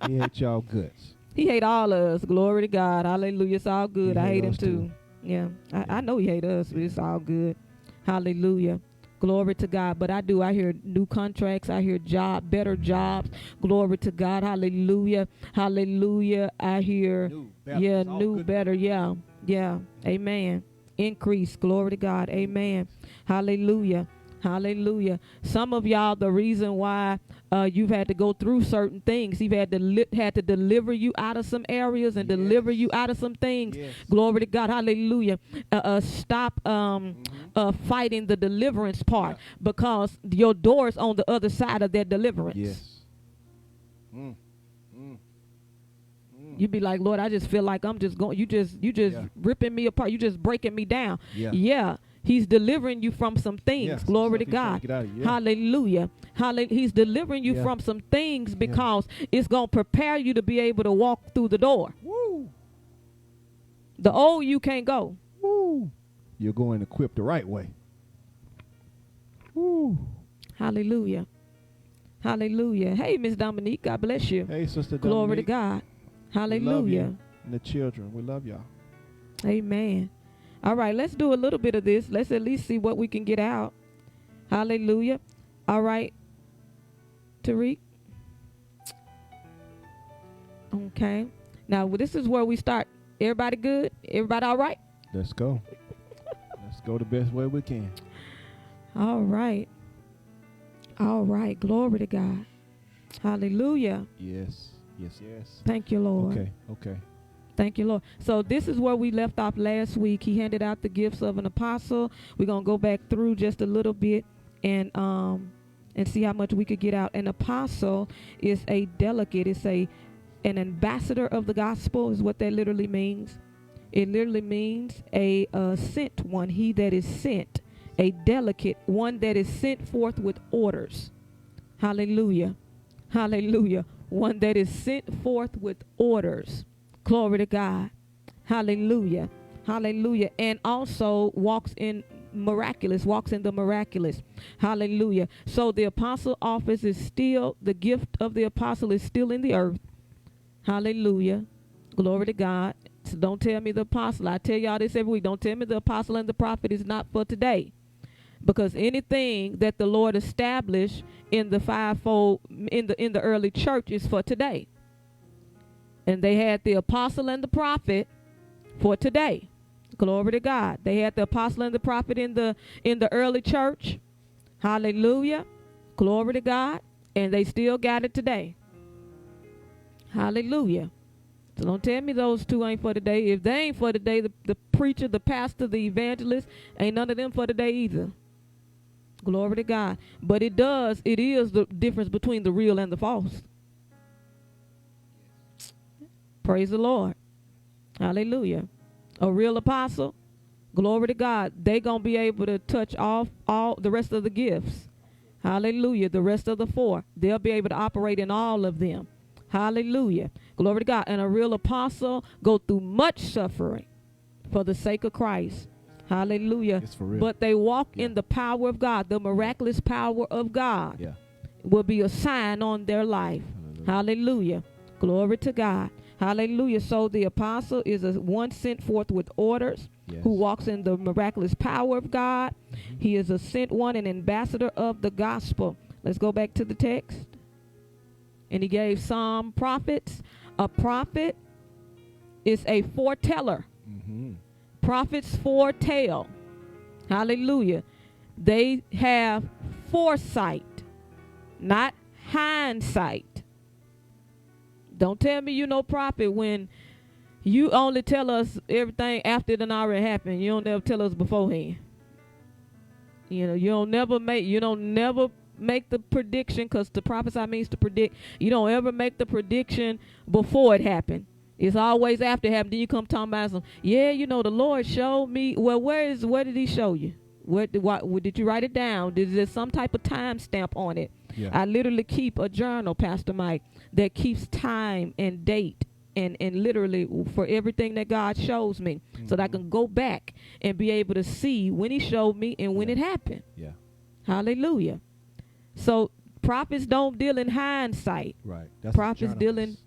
He hates y'all guts. He hate all of us. Glory to God. Hallelujah. It's all good. I hate him too. Yeah. I know he hate us, but it's all good. Hallelujah. Glory to God. But I hear new contracts. I hear better jobs. Glory to God. Hallelujah. Hallelujah. I hear, better. Yeah. Yeah. Amen. Increase. Glory to God. Amen. Hallelujah. Hallelujah. Some of y'all, the reason why you've had to go through certain things, he's had to deliver you out of some areas and deliver you out of some things. Glory to God. Hallelujah. Stop fighting the deliverance part because your door is on the other side of that deliverance. You be like, Lord, I just feel like I'm just going. You just ripping me apart. You just breaking me down. Yeah. He's delivering you from some things. Yes, Glory to God. Hallelujah. He's delivering you from some things because it's going to prepare you to be able to walk through the door. Woo. The old you can't go. Woo. You're going equipped the right way. Woo. Hallelujah. Hallelujah. Hey, Miss Dominique, God bless you. Hey, Sister Dominique. Glory to God. Hallelujah. We love you. And the children, we love y'all. Amen. All right, let's do a little bit of this. Let's at least see what we can get out. Hallelujah. All right, Tariq. Okay. Now, this is where we start. Everybody good? Everybody all right? Let's go. Let's go the best way we can. All right. All right. Glory to God. Hallelujah. Yes. Yes, yes. Thank you, Lord. Okay. Thank you, Lord. So this is where we left off last week. He handed out the gifts of an apostle. We're going to go back through just a little bit and see how much we could get out. An apostle is a delegate. It's an ambassador of the gospel is what that literally means. It literally means a sent one, he that is sent, a delegate, one that is sent forth with orders. Hallelujah. Hallelujah. One that is sent forth with orders. Glory to God. Hallelujah. Hallelujah. And also walks in the miraculous. Hallelujah. So the apostle office is still, the gift of the apostle is still in the earth. Hallelujah. Glory to God. So don't tell me the apostle. I tell y'all this every week. Don't tell me the apostle and the prophet is not for today. Because anything that the Lord established in the fivefold, in the early church is for today. And they had the apostle and the prophet for today. Glory to God. They had the apostle and the prophet in the early church. Hallelujah. Glory to God. And they still got it today. Hallelujah. So don't tell me those two ain't for today. If they ain't for today, the preacher, the pastor, the evangelist, ain't none of them for today either. Glory to God. But it is the difference between the real and the false. Praise the Lord. Hallelujah. A real apostle, glory to God, they going to be able to touch all the rest of the gifts. Hallelujah. The rest of the four, they'll be able to operate in all of them. Hallelujah. Glory to God. And a real apostle go through much suffering for the sake of Christ. Hallelujah. It's for real. But they walk in the power of God. The miraculous power of God will be a sign on their life. Hallelujah. Glory to God. Hallelujah. So the apostle is a one sent forth with orders, who walks in the miraculous power of God. He is a sent one, an ambassador of the gospel. Let's go back to the text. And he gave some prophets. A prophet is a foreteller. Prophets foretell. Hallelujah. They have foresight, not hindsight. Don't tell me you know prophet when you only tell us everything after it done already happened. You don't never tell us beforehand. You know, you don't never make the prediction, because to prophesy means to predict. You don't ever make the prediction before it happened. It's always after it happened. Then you come talking about some, the Lord showed me. Well, where did he show you? What did you write it down? Is there some type of time stamp on it? I literally keep a journal, Pastor Mike, that keeps time and date and literally for everything that God shows me, so that I can go back and be able to see when he showed me and when it happened. Hallelujah. So prophets don't deal in hindsight. Right. That's prophets dealing.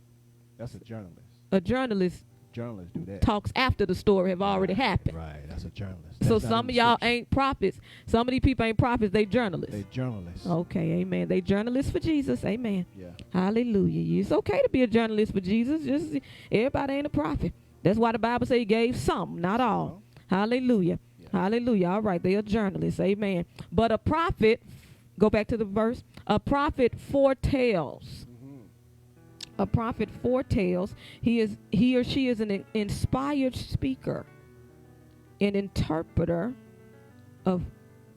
That's a journalist. A journalist. Journalists do that. Talks after the story have already happened. Right. That's a journalist. So some of y'all ain't prophets. Some of these people ain't prophets. They journalists. They journalists. Okay. Amen. They journalists for Jesus. Amen. Yeah. Hallelujah. It's okay to be a journalist for Jesus. Just everybody ain't a prophet. That's why the Bible says he gave some, not all. Hallelujah. Yeah. Hallelujah. All right. They are journalists. Amen. But a prophet, go back to the verse. A prophet foretells. A prophet foretells. He or she is an inspired speaker, an interpreter of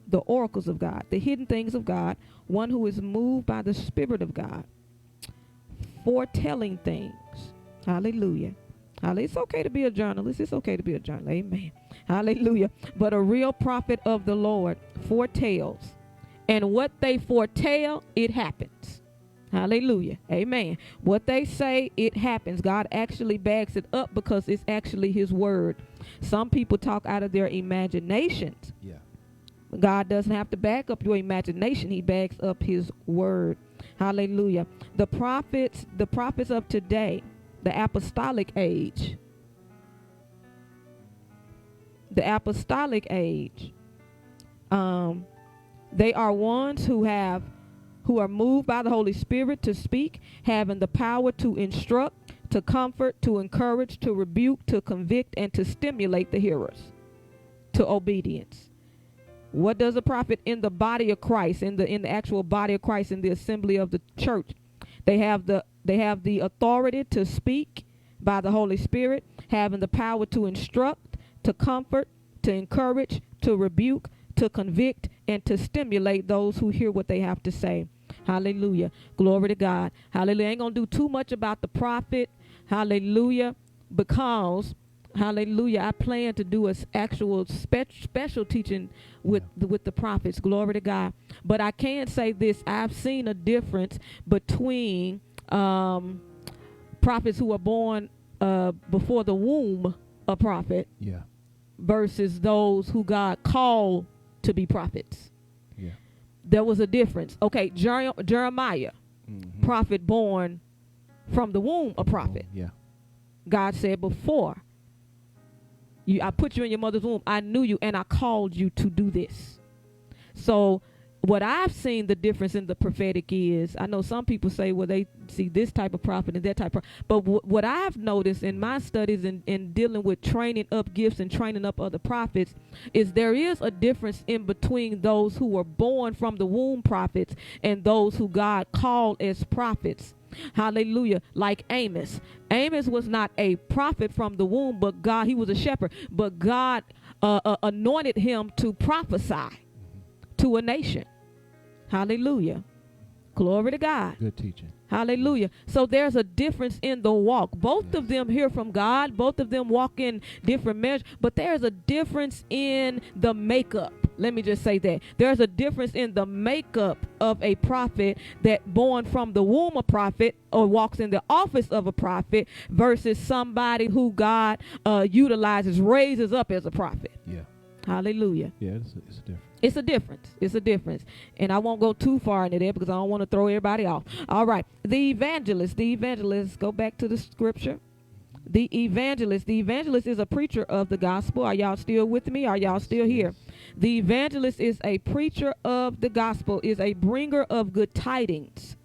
the oracles of God, the hidden things of God, one who is moved by the Spirit of God, foretelling things. Hallelujah. It's okay to be a journalist. It's okay to be a journalist. Amen. Hallelujah. But a real prophet of the Lord foretells. And what they foretell, it happens. Hallelujah. Amen. What they say, it happens. God actually backs it up because it's actually his word. Some people talk out of their imaginations. Yeah. God doesn't have to back up your imagination. He backs up his word. Hallelujah. The prophets of today, the apostolic age, they are ones who are moved by the Holy Spirit to speak, having the power to instruct, to comfort, to encourage, to rebuke, to convict, and to stimulate the hearers to obedience. What does a prophet in the body of Christ, in the actual body of Christ, in the assembly of the church? They have the authority to speak by the Holy Spirit, having the power to instruct, to comfort, to encourage, to rebuke, to convict, and to stimulate those who hear what they have to say. Hallelujah. Glory to God. Hallelujah. I ain't going to do too much about the prophet. Hallelujah. Because, hallelujah, I plan to do an actual special teaching with the prophets. Glory to God. But I can say this. I've seen a difference between prophets who are born before the womb a prophet versus those who God called to be prophets. Yeah. There was a difference. Okay, Jeremiah, prophet born from the womb a prophet. Yeah. God said, before I put you in your mother's womb, I knew you and I called you to do this. So what I've seen the difference in the prophetic is, I know some people say, well, they see this type of prophet and that type of, but what I've noticed in my studies in dealing with training up gifts and training up other prophets is there is a difference in between those who were born from the womb prophets and those who God called as prophets. Hallelujah. Like Amos. Amos was not a prophet from the womb, but God, he was a shepherd, but God anointed him to prophesy to a nation. Hallelujah. Glory to God. Good teaching. Hallelujah. So there's a difference in the walk. Both of them hear from God. Both of them walk in different measures. But there's a difference in the makeup. Let me just say that. There's a difference in the makeup of a prophet that born from the womb a prophet or walks in the office of a prophet versus somebody who God utilizes, raises up as a prophet. Yeah. Hallelujah. Yeah, it's a difference. It's a difference. It's a difference. And I won't go too far into that because I don't want to throw everybody off. All right. The evangelist, go back to the scripture. The evangelist is a preacher of the gospel. Are y'all still with me? Are y'all still here? The evangelist is a preacher of the gospel, is a bringer of good tidings.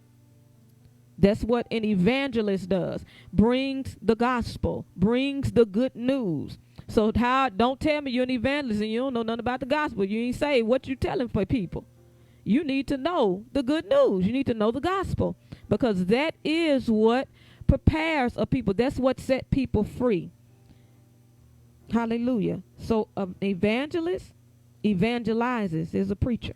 That's what an evangelist does. Brings the gospel, brings the good news. So don't tell me you're an evangelist and you don't know nothing about the gospel. You ain't say what you telling for people. You need to know the good news. You need to know the gospel because that is what prepares a people. That's what set people free. Hallelujah. So an evangelist evangelizes is a preacher.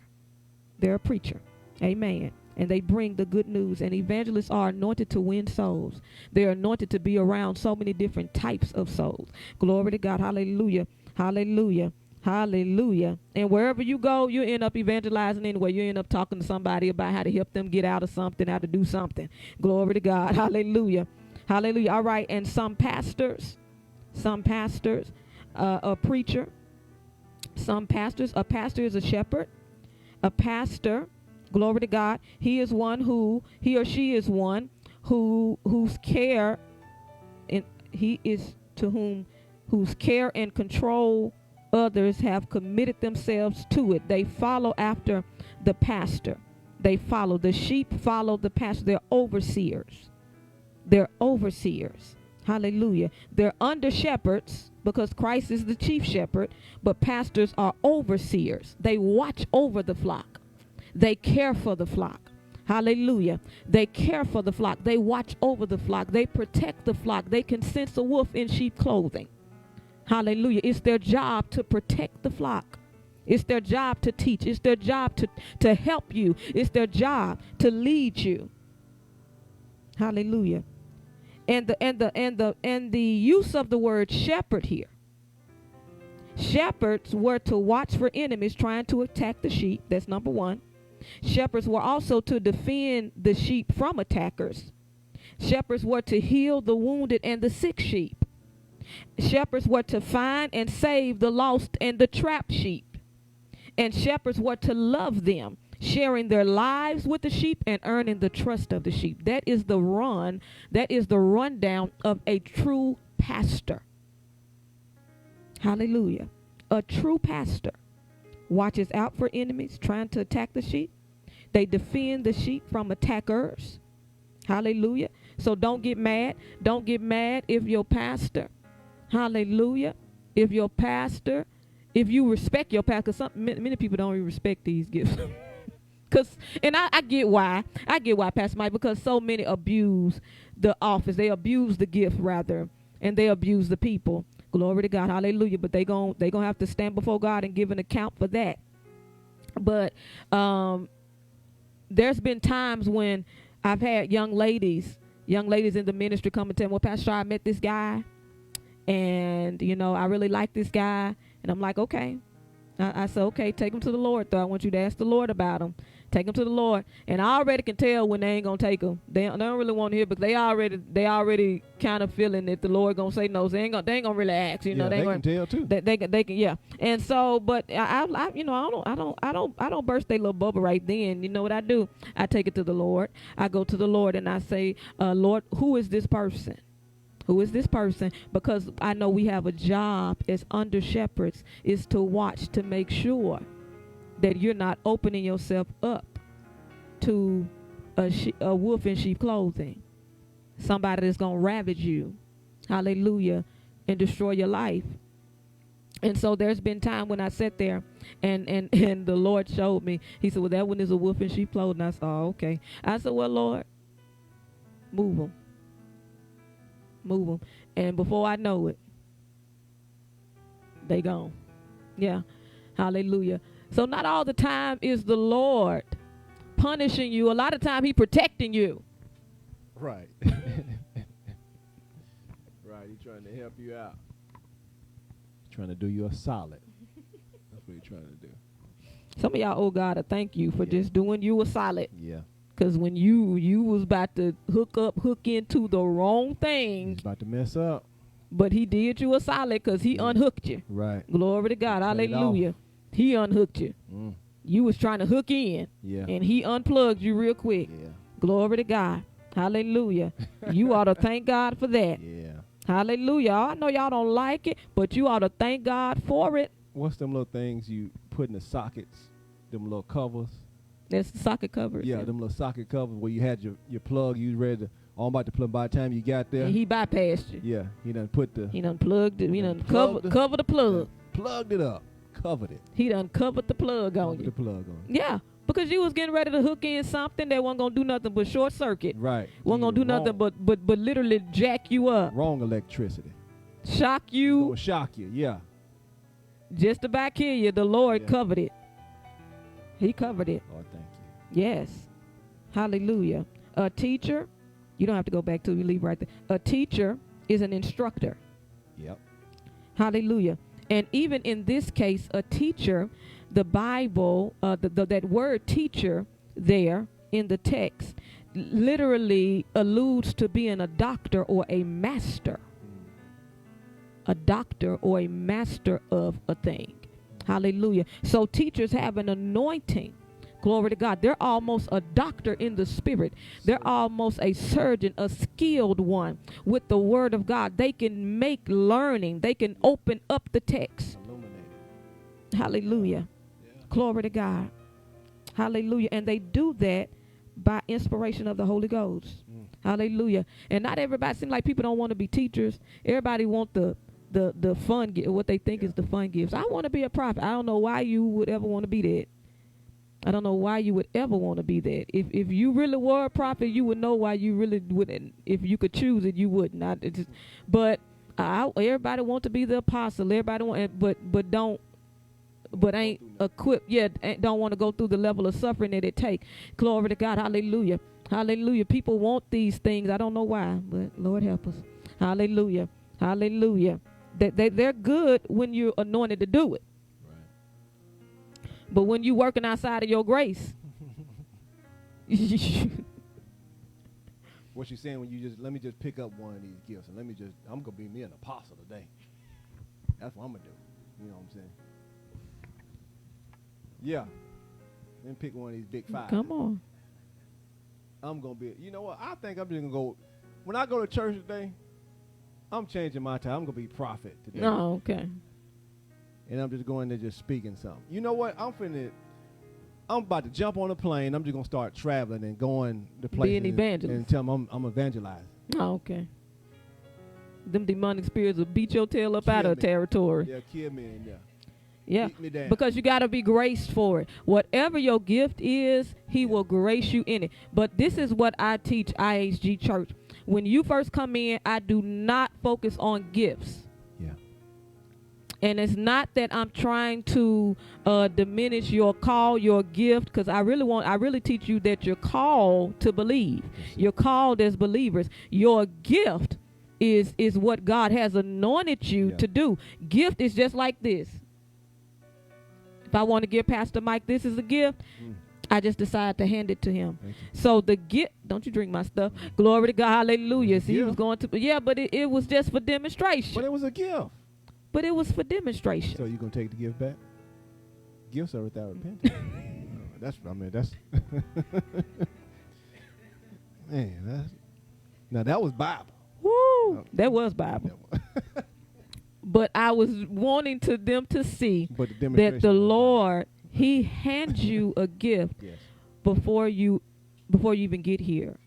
They're a preacher. Amen. And they bring the good news. And evangelists are anointed to win souls. They're anointed to be around so many different types of souls. Glory to God. Hallelujah. Hallelujah. Hallelujah. And wherever you go, you end up evangelizing anyway. You end up talking to somebody about how to help them get out of something, how to do something. Glory to God. Hallelujah. Hallelujah. All right. And some pastors, a preacher, a pastor is a shepherd. A pastor, glory to God, he or she is one whose care and control others have committed themselves to it. They follow after the pastor. The sheep follow the pastor. They're overseers. Hallelujah. They're under shepherds because Christ is the chief shepherd, but pastors are overseers. They watch over the flock. They care for the flock. Hallelujah. They care for the flock. They watch over the flock. They protect the flock. They can sense a wolf in sheep clothing. Hallelujah. It's their job to protect the flock. It's their job to teach. It's their job to help you. It's their job to lead you. Hallelujah. And the use of the word shepherd here. Shepherds were to watch for enemies trying to attack the sheep. That's number one. Shepherds were also to defend the sheep from attackers. Shepherds were to heal the wounded and the sick sheep. Shepherds were to find and save the lost and the trapped sheep. And shepherds were to love them, sharing their lives with the sheep and earning the trust of the sheep. That is the rundown of a true pastor. Hallelujah. A true pastor watches out for enemies trying to attack the sheep. They defend the sheep from attackers. Hallelujah. So don't get mad. Don't get mad if your pastor, hallelujah, if you respect your pastor, because many people don't even respect these gifts. And I get why. Pastor Mike, because so many abuse the office. They abuse the gift, rather, and they abuse the people. Glory to God. Hallelujah. But they gon' have to stand before God and give an account for that. But there's been times when I've had young ladies in the ministry come and tell me, well, Pastor, I met this guy, and, I really like this guy. And I'm like, okay. I said, okay, take him to the Lord, though. I want you to ask the Lord about him. Take them to the Lord. And I already can tell when they ain't going to take them. They don't really want to hear, but they already kind of feeling that the Lord going to say no. So they ain't going to really ask, they can tell too. They can, yeah. And so, but I don't burst their little bubble right then. You know what I do? I take it to the Lord. I go to the Lord and I say, Lord, who is this person? Who is this person? Because I know we have a job as under shepherds, is to watch, to make sure that you're not opening yourself up to a wolf in sheep clothing. Somebody that's going to ravage you. Hallelujah. And destroy your life. And so there's been time when I sat there and the Lord showed me. He said, well, that one is a wolf in sheep clothing. I said, oh, okay. I said, well, Lord, move them. Move them. And before I know it, they gone. Yeah. Hallelujah. So not all the time is the Lord punishing you. A lot of time he protecting you. Right. Right. He's trying to help you out. He's trying to do you a solid. That's what he's trying to do. Some of y'all owe God a thank you for just doing you a solid. Yeah. Because when you was about to hook into the wrong thing. He's about to mess up. But he did you a solid because he unhooked you. Right. Glory to God. Hallelujah. He unhooked you. You was trying to hook in. Yeah. And he unplugged you real quick. Yeah. Glory to God. Hallelujah. You ought to thank God for that. Yeah. Hallelujah. I know y'all don't like it, but you ought to thank God for it. What's them little things you put in the sockets? Them little covers? That's the socket covers. Yeah, them little socket covers where you had your plug. You was ready to, all about to plug by the time you got there. And he bypassed you. Yeah, he done put the... He done plugged it. He done cover the plug. Plugged it up. Covered it. He done covered the plug on you. The plug on you. Yeah, because you was getting ready to hook in something that wasn't going to do nothing but short circuit. Right. Wasn't going to do nothing but literally jack you up. Wrong electricity. Shock you. Gonna shock you, yeah. Just about kill you. The Lord covered it. He covered it. Lord, thank you. Yes. Hallelujah. A teacher, you don't have to go back to, you leave right there. A teacher is an instructor. Yep. Hallelujah. And even in this case, a teacher, the Bible, that word teacher there in the text literally alludes to being a doctor or a master. A doctor or a master of a thing. Hallelujah. So teachers have an anointing. Glory to God. They're almost a doctor in the spirit. They're almost a surgeon, a skilled one with the word of God. They can make learning. They can open up the text. Hallelujah. Yeah. Glory to God. Hallelujah. And they do that by inspiration of the Holy Ghost. Hallelujah. And not everybody, seems like people don't want to be teachers. Everybody want the fun, what they think is the fun gifts. I want to be a prophet. I don't know why you would ever want to be that. I don't know why you would ever want to be that. If you really were a prophet, you would know why you really wouldn't. If you could choose it, you wouldn't. But everybody want to be the apostle. Everybody want, but ain't equipped yet. Don't want to go through the level of suffering that it take. Glory to God. Hallelujah. Hallelujah. People want these things. I don't know why, but Lord help us. Hallelujah. Hallelujah. They're good when you're anointed to do it. Right. But when you're working outside of your grace. What you're saying when you just, let me just pick up one of these gifts and I'm going to be me an apostle today. That's what I'm going to do. You know what I'm saying? Yeah. Then pick one of these big five. Come on. I'm going to be, you know what? I think I'm just going to go, when I go to church today, I'm changing my time. I'm going to be prophet today. Oh, okay. And I'm just going to just speaking something. You know what? I'm about to jump on a plane. I'm just going to start traveling and going to places. Be an evangelist. And tell them I'm evangelizing. Oh, okay. Them demonic spirits will beat your tail up out of territory. Yeah, kill me in there. Yeah, beat me down. because you got to be graced for it. Whatever your gift is, he will grace you in it. But this is what I teach IHG Church. When you first come in, I do not focus on gifts. Yeah. And it's not that I'm trying to diminish your call, your gift, because I really teach you that you're called to believe. You're called as believers. Your gift is what God has anointed you to do. Gift is just like this. If I want to give Pastor Mike this as a gift, I just decide to hand it to him. So the gift, don't you drink my stuff. Glory to God, hallelujah. See, he was going to, but it was just for demonstration. But it was a gift. But it was for demonstration. So you going to take the gift back? Gifts are without repentance. That's man, now that was Bible. Woo, that was Bible. But I was wanting them to see that the Lord, he hands you a gift before you even get here.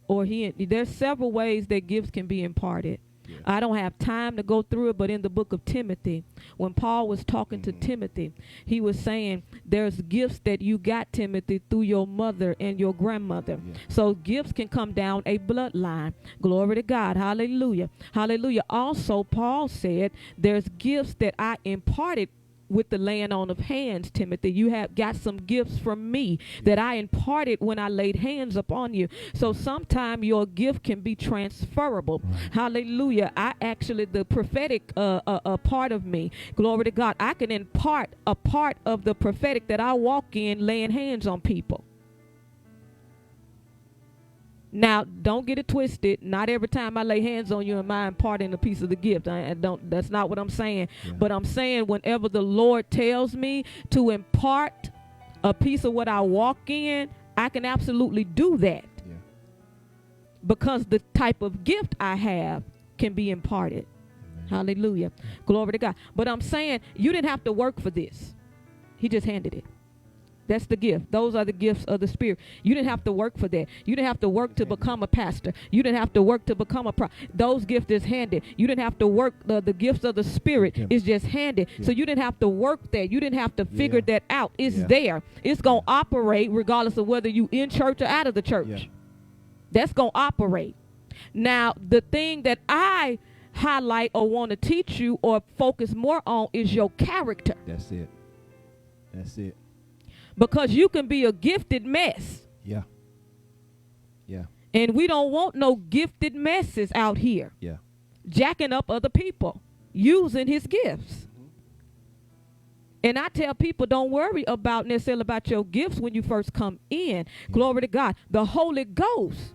Or there's several ways that gifts can be imparted. Yeah. I don't have time to go through it, but in the book of Timothy, when Paul was talking to Timothy, he was saying there's gifts that you got, Timothy, through your mother and your grandmother. Yeah. So gifts can come down a bloodline. Glory to God. Hallelujah. Hallelujah. Also, Paul said there's gifts that I imparted with the laying on of hands, Timothy. You have got some gifts from me that I imparted when I laid hands upon you. So sometime your gift can be transferable. Hallelujah. The prophetic part of me, glory to God, I can impart a part of the prophetic that I walk in laying hands on people. Now, don't get it twisted. Not every time I lay hands on you am I imparting a piece of the gift. That's not what I'm saying. Yeah. But I'm saying whenever the Lord tells me to impart a piece of what I walk in, I can absolutely do that. Yeah. Because the type of gift I have can be imparted. Amen. Hallelujah. Glory to God. But I'm saying you didn't have to work for this. He just handed it. That's the gift. Those are the gifts of the Spirit. You didn't have to work for that. You didn't have to work to become a pastor. You didn't have to work to become a prophet. Those gifts is handed. You didn't have to work. The gifts of the Spirit is just handed. Yeah. So you didn't have to work that. You didn't have to figure that out. It's there. It's going to operate regardless of whether you in church or out of the church. Yeah. That's going to operate. Now, the thing that I highlight or want to teach you or focus more on is your character. That's it. That's it. Because you can be a gifted mess. Yeah. Yeah. And we don't want no gifted messes out here. Yeah. Jacking up other people, using his gifts. Mm-hmm. And I tell people, don't worry necessarily about your gifts when you first come in. Yeah. Glory to God. The Holy Ghost,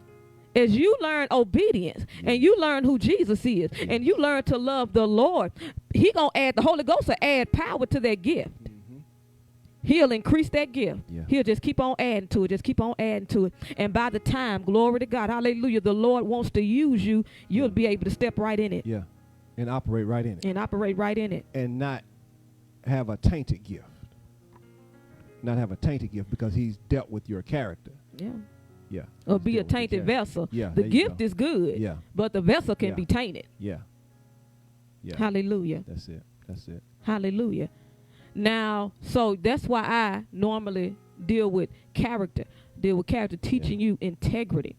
as you learn obedience and you learn who Jesus is and you learn to love the Lord, the Holy Ghost will add power to that gift. He'll increase that gift. Yeah. He'll just keep on adding to it. Just keep on adding to it. And by the time, glory to God, hallelujah, the Lord wants to use you, you'll be able to step right in it. Yeah. And operate right in it. And not have a tainted gift. Not have a tainted gift because he's dealt with your character. Yeah. Yeah. Or be a tainted vessel. Yeah. The gift is good. Yeah. But the vessel can be tainted. Yeah. Yeah. Hallelujah. That's it. Hallelujah. Now, so that's why I normally deal with character, teaching you integrity,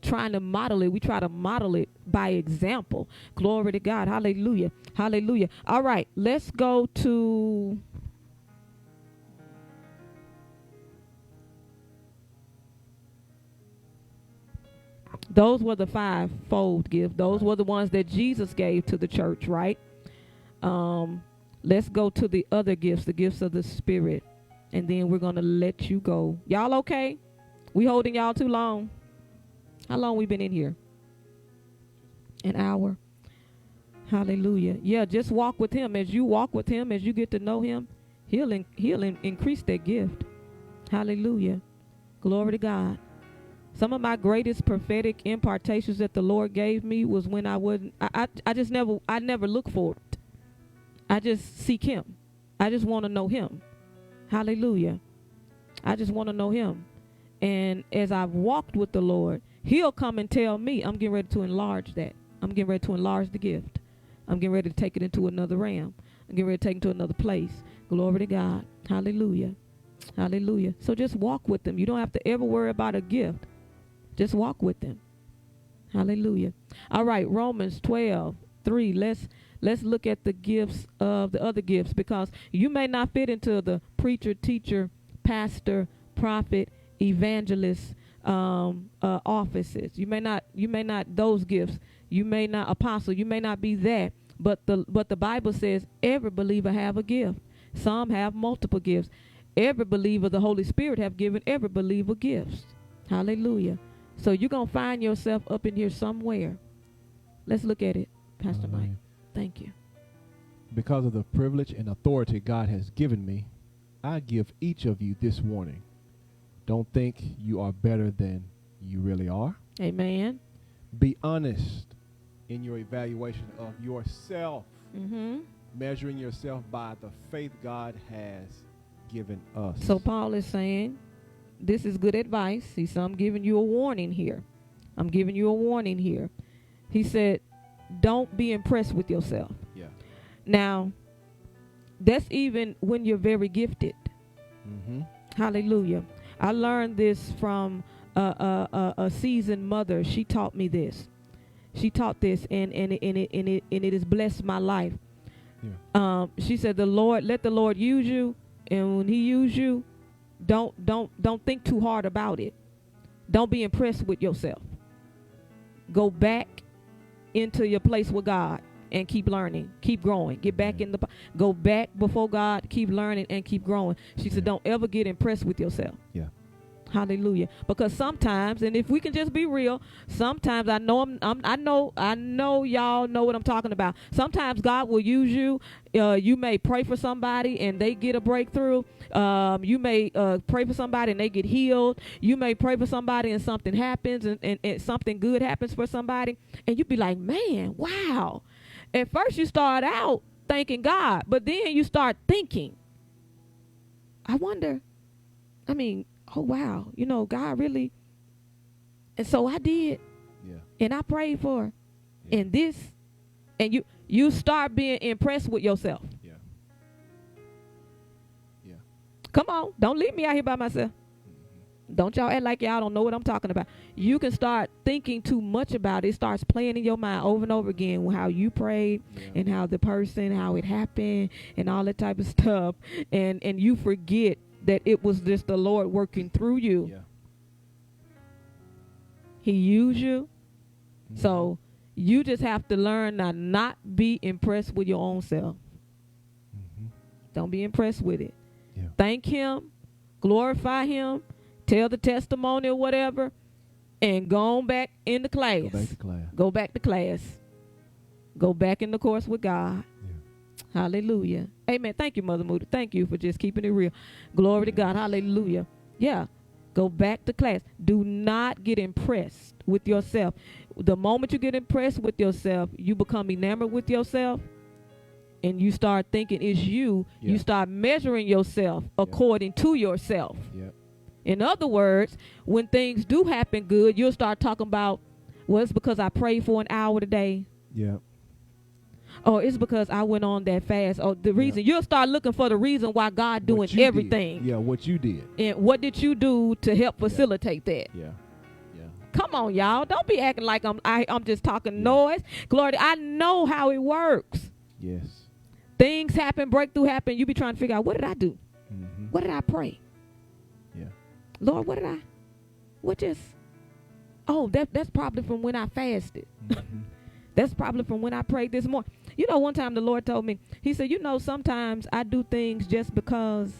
trying to model it. We try to model it by example. Glory to God. Hallelujah. Hallelujah. All right, let's go to... Those were the fivefold gifts. Those were the ones that Jesus gave to the church, right? Let's go to the other gifts, the gifts of the Spirit. And then we're going to let you go. Y'all okay? We holding y'all too long? How long we been in here? An hour. Hallelujah. Yeah, just walk with him. As you walk with him, as you get to know him, he'll increase that gift. Hallelujah. Glory to God. Some of my greatest prophetic impartations that the Lord gave me was when I never look for it. I just seek him. I just want to know him. Hallelujah. I just want to know him. And as I've walked with the Lord, he'll come and tell me, I'm getting ready to enlarge that. I'm getting ready to enlarge the gift. I'm getting ready to take it into another realm. I'm getting ready to take it to another place. Glory to God. Hallelujah. Hallelujah. So just walk with them. You don't have to ever worry about a gift. Just walk with them. Hallelujah. All right, Romans 12:3. Let's look at the gifts of the other gifts, because you may not fit into the preacher, teacher, pastor, prophet, evangelist offices. You may not those gifts. You may not apostle. You may not be that. But the Bible says every believer have a gift. Some have multiple gifts. Every believer, the Holy Spirit have given every believer gifts. Hallelujah. So you're going to find yourself up in here somewhere. Let's look at it, Pastor Mike. Thank you. Because of the privilege and authority God has given me, I give each of you this warning. Don't think you are better than you really are. Amen. Be honest in your evaluation of yourself, measuring yourself by the faith God has given us. So Paul is saying, this is good advice. He said, I'm giving you a warning here. I'm giving you a warning here. He said, don't be impressed with yourself. Yeah. Now, that's even when you're very gifted. Hallelujah. I learned this from a seasoned mother. She taught me this. She taught this, and it has blessed my life. Yeah. She said, let the Lord use you, and when he use you, don't think too hard about it. Don't be impressed with yourself. Go back into your place with God and keep learning, keep growing. Get back go back before God, keep learning and keep growing. She said, don't ever get impressed with yourself. Yeah. Hallelujah. Because sometimes, and if we can just be real, sometimes I know y'all know what I'm talking about. Sometimes God will use you. You may pray for somebody and they get a breakthrough. You may pray for somebody and they get healed. You may pray for somebody and something happens and something good happens for somebody. And you be like, man, wow. At first you start out thanking God, but then you start thinking, I wonder, oh, wow, God really. And so I did. Yeah. And I prayed for her. Yeah. And this. And you start being impressed with yourself. Yeah. Yeah. Come on. Don't leave me out here by myself. Don't y'all act like y'all don't know what I'm talking about. You can start thinking too much about it. It starts playing in your mind over and over again, how you prayed and how the person, how it happened and all that type of stuff. And you forget that it was just the Lord working through you. Yeah. He used you. So you just have to learn to not be impressed with your own self. Don't be impressed with it. Yeah. Thank him. Glorify him. Tell the testimony or whatever. And go on back in the class. Go back to class. Go back to class. Go back in the course with God. Hallelujah. Amen. Thank you, Mother Moody. Thank you for just keeping it real. Glory to God. Hallelujah. Yeah. Go back to class. Do not get impressed with yourself. The moment you get impressed with yourself, you become enamored with yourself and you start thinking it's you. Yeah. You start measuring yourself according to yourself. Yeah. In other words, when things do happen good, you'll start talking about, well, it's because I prayed for an hour today. Yeah. Or it's because I went on that fast. Or the reason you'll start looking for the reason why God doing everything. Did. Yeah, what you did. And what did you do to help facilitate that? Yeah. Yeah. Come on, y'all. Don't be acting like I'm just talking noise. Glory, I know how it works. Yes. Things happen, breakthrough happen. You be trying to figure out, what did I do? What did I pray? Yeah. Lord, what Oh, that's probably from when I fasted. Mm-hmm. That's probably from when I prayed this morning. You know, one time the Lord told me, he said, you know, sometimes I do things just because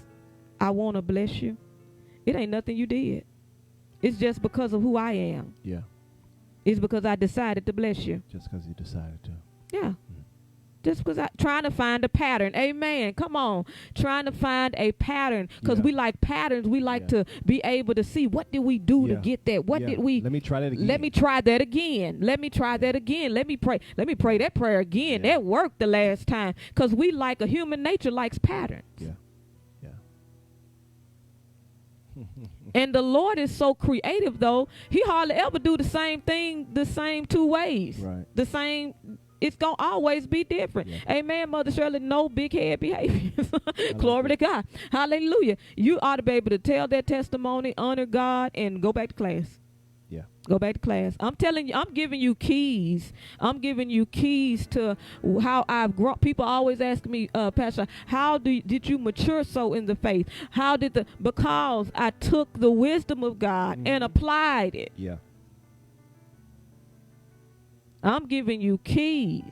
I want to bless you. It ain't nothing you did. It's just because of who I am. Yeah. It's because I decided to bless you. Just because you decided to. Yeah. Just because I'm trying to find a pattern. Amen. Come on. Trying to find a pattern. Because we like patterns. We like to be able to see, what did we do to get that? What did we? Let me try that again. Let me try that again. Let me try that again. Let me pray. Let me pray that prayer again. That worked the last time. Because we like, a human nature likes patterns. Yeah. And the Lord is so creative, though. He hardly ever do the same thing the same two ways. Right. The same. It's going to always be different. Yeah. Amen, Mother Shirley. No big head behaviors. Glory to God. Hallelujah. You ought to be able to tell that testimony, honor God, and go back to class. Yeah. Go back to class. I'm telling you, I'm giving you keys. I'm giving you keys to how I've grown. People always ask me, Pastor, how did you mature so in the faith? Because I took the wisdom of God and applied it. Yeah. I'm giving you keys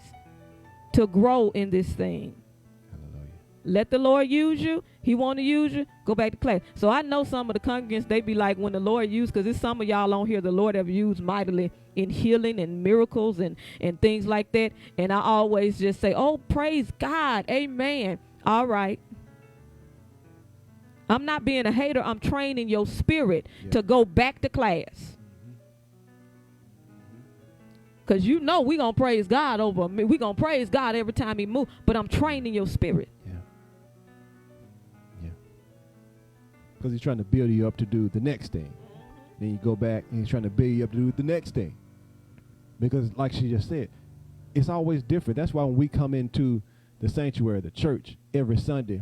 to grow in this thing. Hallelujah. Let the Lord use you. He want to use you. Go back to class. So I know some of the congregants, they be like, when the Lord used, because there's some of y'all on here the Lord have used mightily in healing and miracles and things like that. And I always just say, oh, praise God. Amen. All right. I'm not being a hater. I'm training your spirit to go back to class. Because you know we're going to praise God over me. We're going to praise God every time he moves. But I'm training your spirit. Yeah. Because he's trying to build you up to do the next thing. Then you go back and he's trying to build you up to do the next thing. Because like she just said, it's always different. That's why when we come into the sanctuary, the church, every Sunday,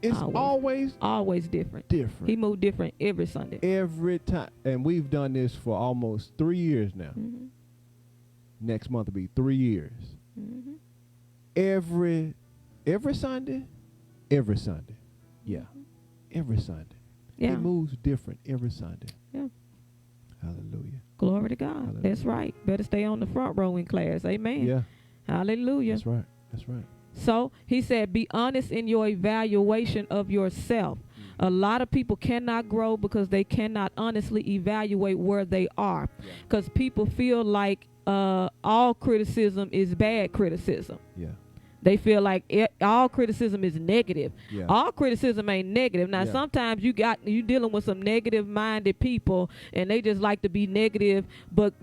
it's always different. Different. He moved different every Sunday. Every time. And we've done this for almost 3 years now. Mm-hmm. Next month will be 3 years. Mm-hmm. Every Sunday. Yeah. Mm-hmm. Every Sunday. Yeah. It moves different every Sunday. Yeah. Hallelujah. Glory to God. Hallelujah. That's right. Better stay on the front row in class. Amen. Yeah. Hallelujah. That's right. That's right. So he said, be honest in your evaluation of yourself. A lot of people cannot grow because they cannot honestly evaluate where they are. Because people feel like all criticism is bad criticism. Yeah. They feel like all criticism is negative. Yeah. All criticism ain't negative. Now, sometimes you dealing with some negative-minded people, and they just like to be negative. But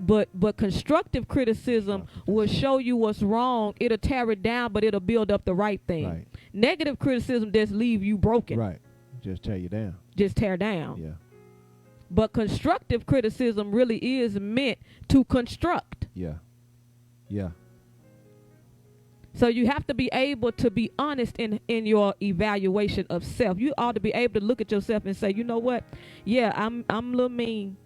constructive criticism will show you what's wrong. It'll tear it down, but it'll build up the right thing. Right. Negative criticism just leave you broken. Right. Just tear you down. Just tear down. Yeah. But constructive criticism really is meant to construct. Yeah. Yeah. So you have to be able to be honest in your evaluation of self. You ought to be able to look at yourself and say, you know what? Yeah, I'm a little mean.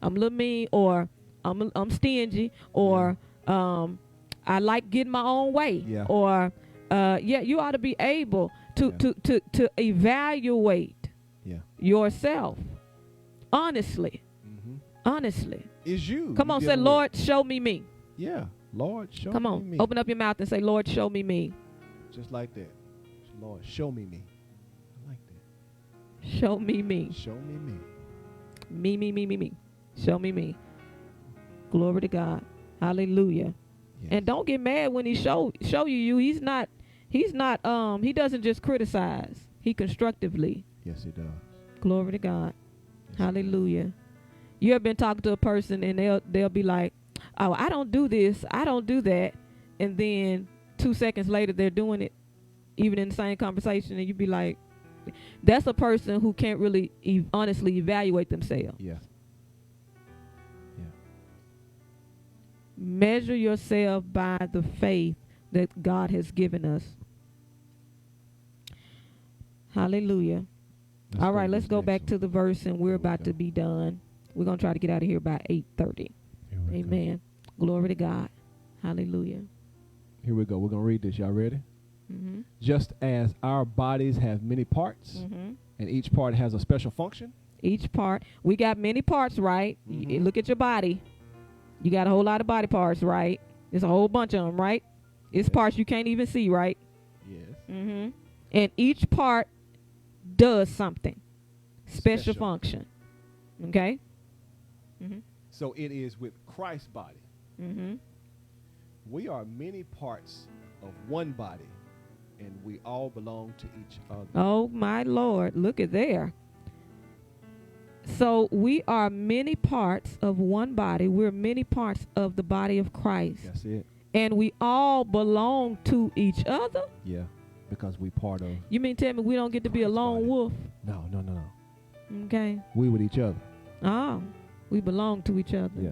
I'm a little mean, or I'm stingy, or I like getting my own way. Yeah. Or you ought to be able to evaluate yourself honestly. Mm-hmm. Honestly. It's you. Come on, say, Lord, show me me. Yeah. Lord, show me me. Come on, open up your mouth and say, Lord, show me me. Just like that. Lord, show me me. I like that. Show me me. Show me me. Me. Show me me. Glory to God. Hallelujah. Yes. And don't get mad when he show you. He doesn't just criticize. He constructively. Yes, he does. Glory to God. Yes, hallelujah. You ever been talking to a person and they'll be like, oh, I don't do this, I don't do that. And then 2 seconds later, they're doing it, even in the same conversation. And you be like, that's a person who can't really honestly evaluate themselves. Yeah. Yeah. Measure yourself by the faith that God has given us. Hallelujah. All right, let's go back to the verse, and we're about to be done. We're going to try to get out of here by 8:30. Amen. Glory to God. Hallelujah. Here we go. We're going to read this. Y'all ready? Mm-hmm. Just as our bodies have many parts, and each part has a special function. Each part. We got many parts, right? You look at your body. You got a whole lot of body parts, right? There's a whole bunch of them, right? It's parts you can't even see, right? Yes. Mm-hmm. And each part does something. Special function. Okay? Mm-hmm. So it is with Christ's body. Mm-hmm. We are many parts of one body, and we all belong to each other. Oh, my Lord. Look at there. So we are many parts of one body. We're many parts of the body of Christ. That's it. And we all belong to each other? Yeah, because we part of. You mean tell me we don't get to be a lone wolf? No. Okay. We with each other. Oh, we belong to each other. Yeah.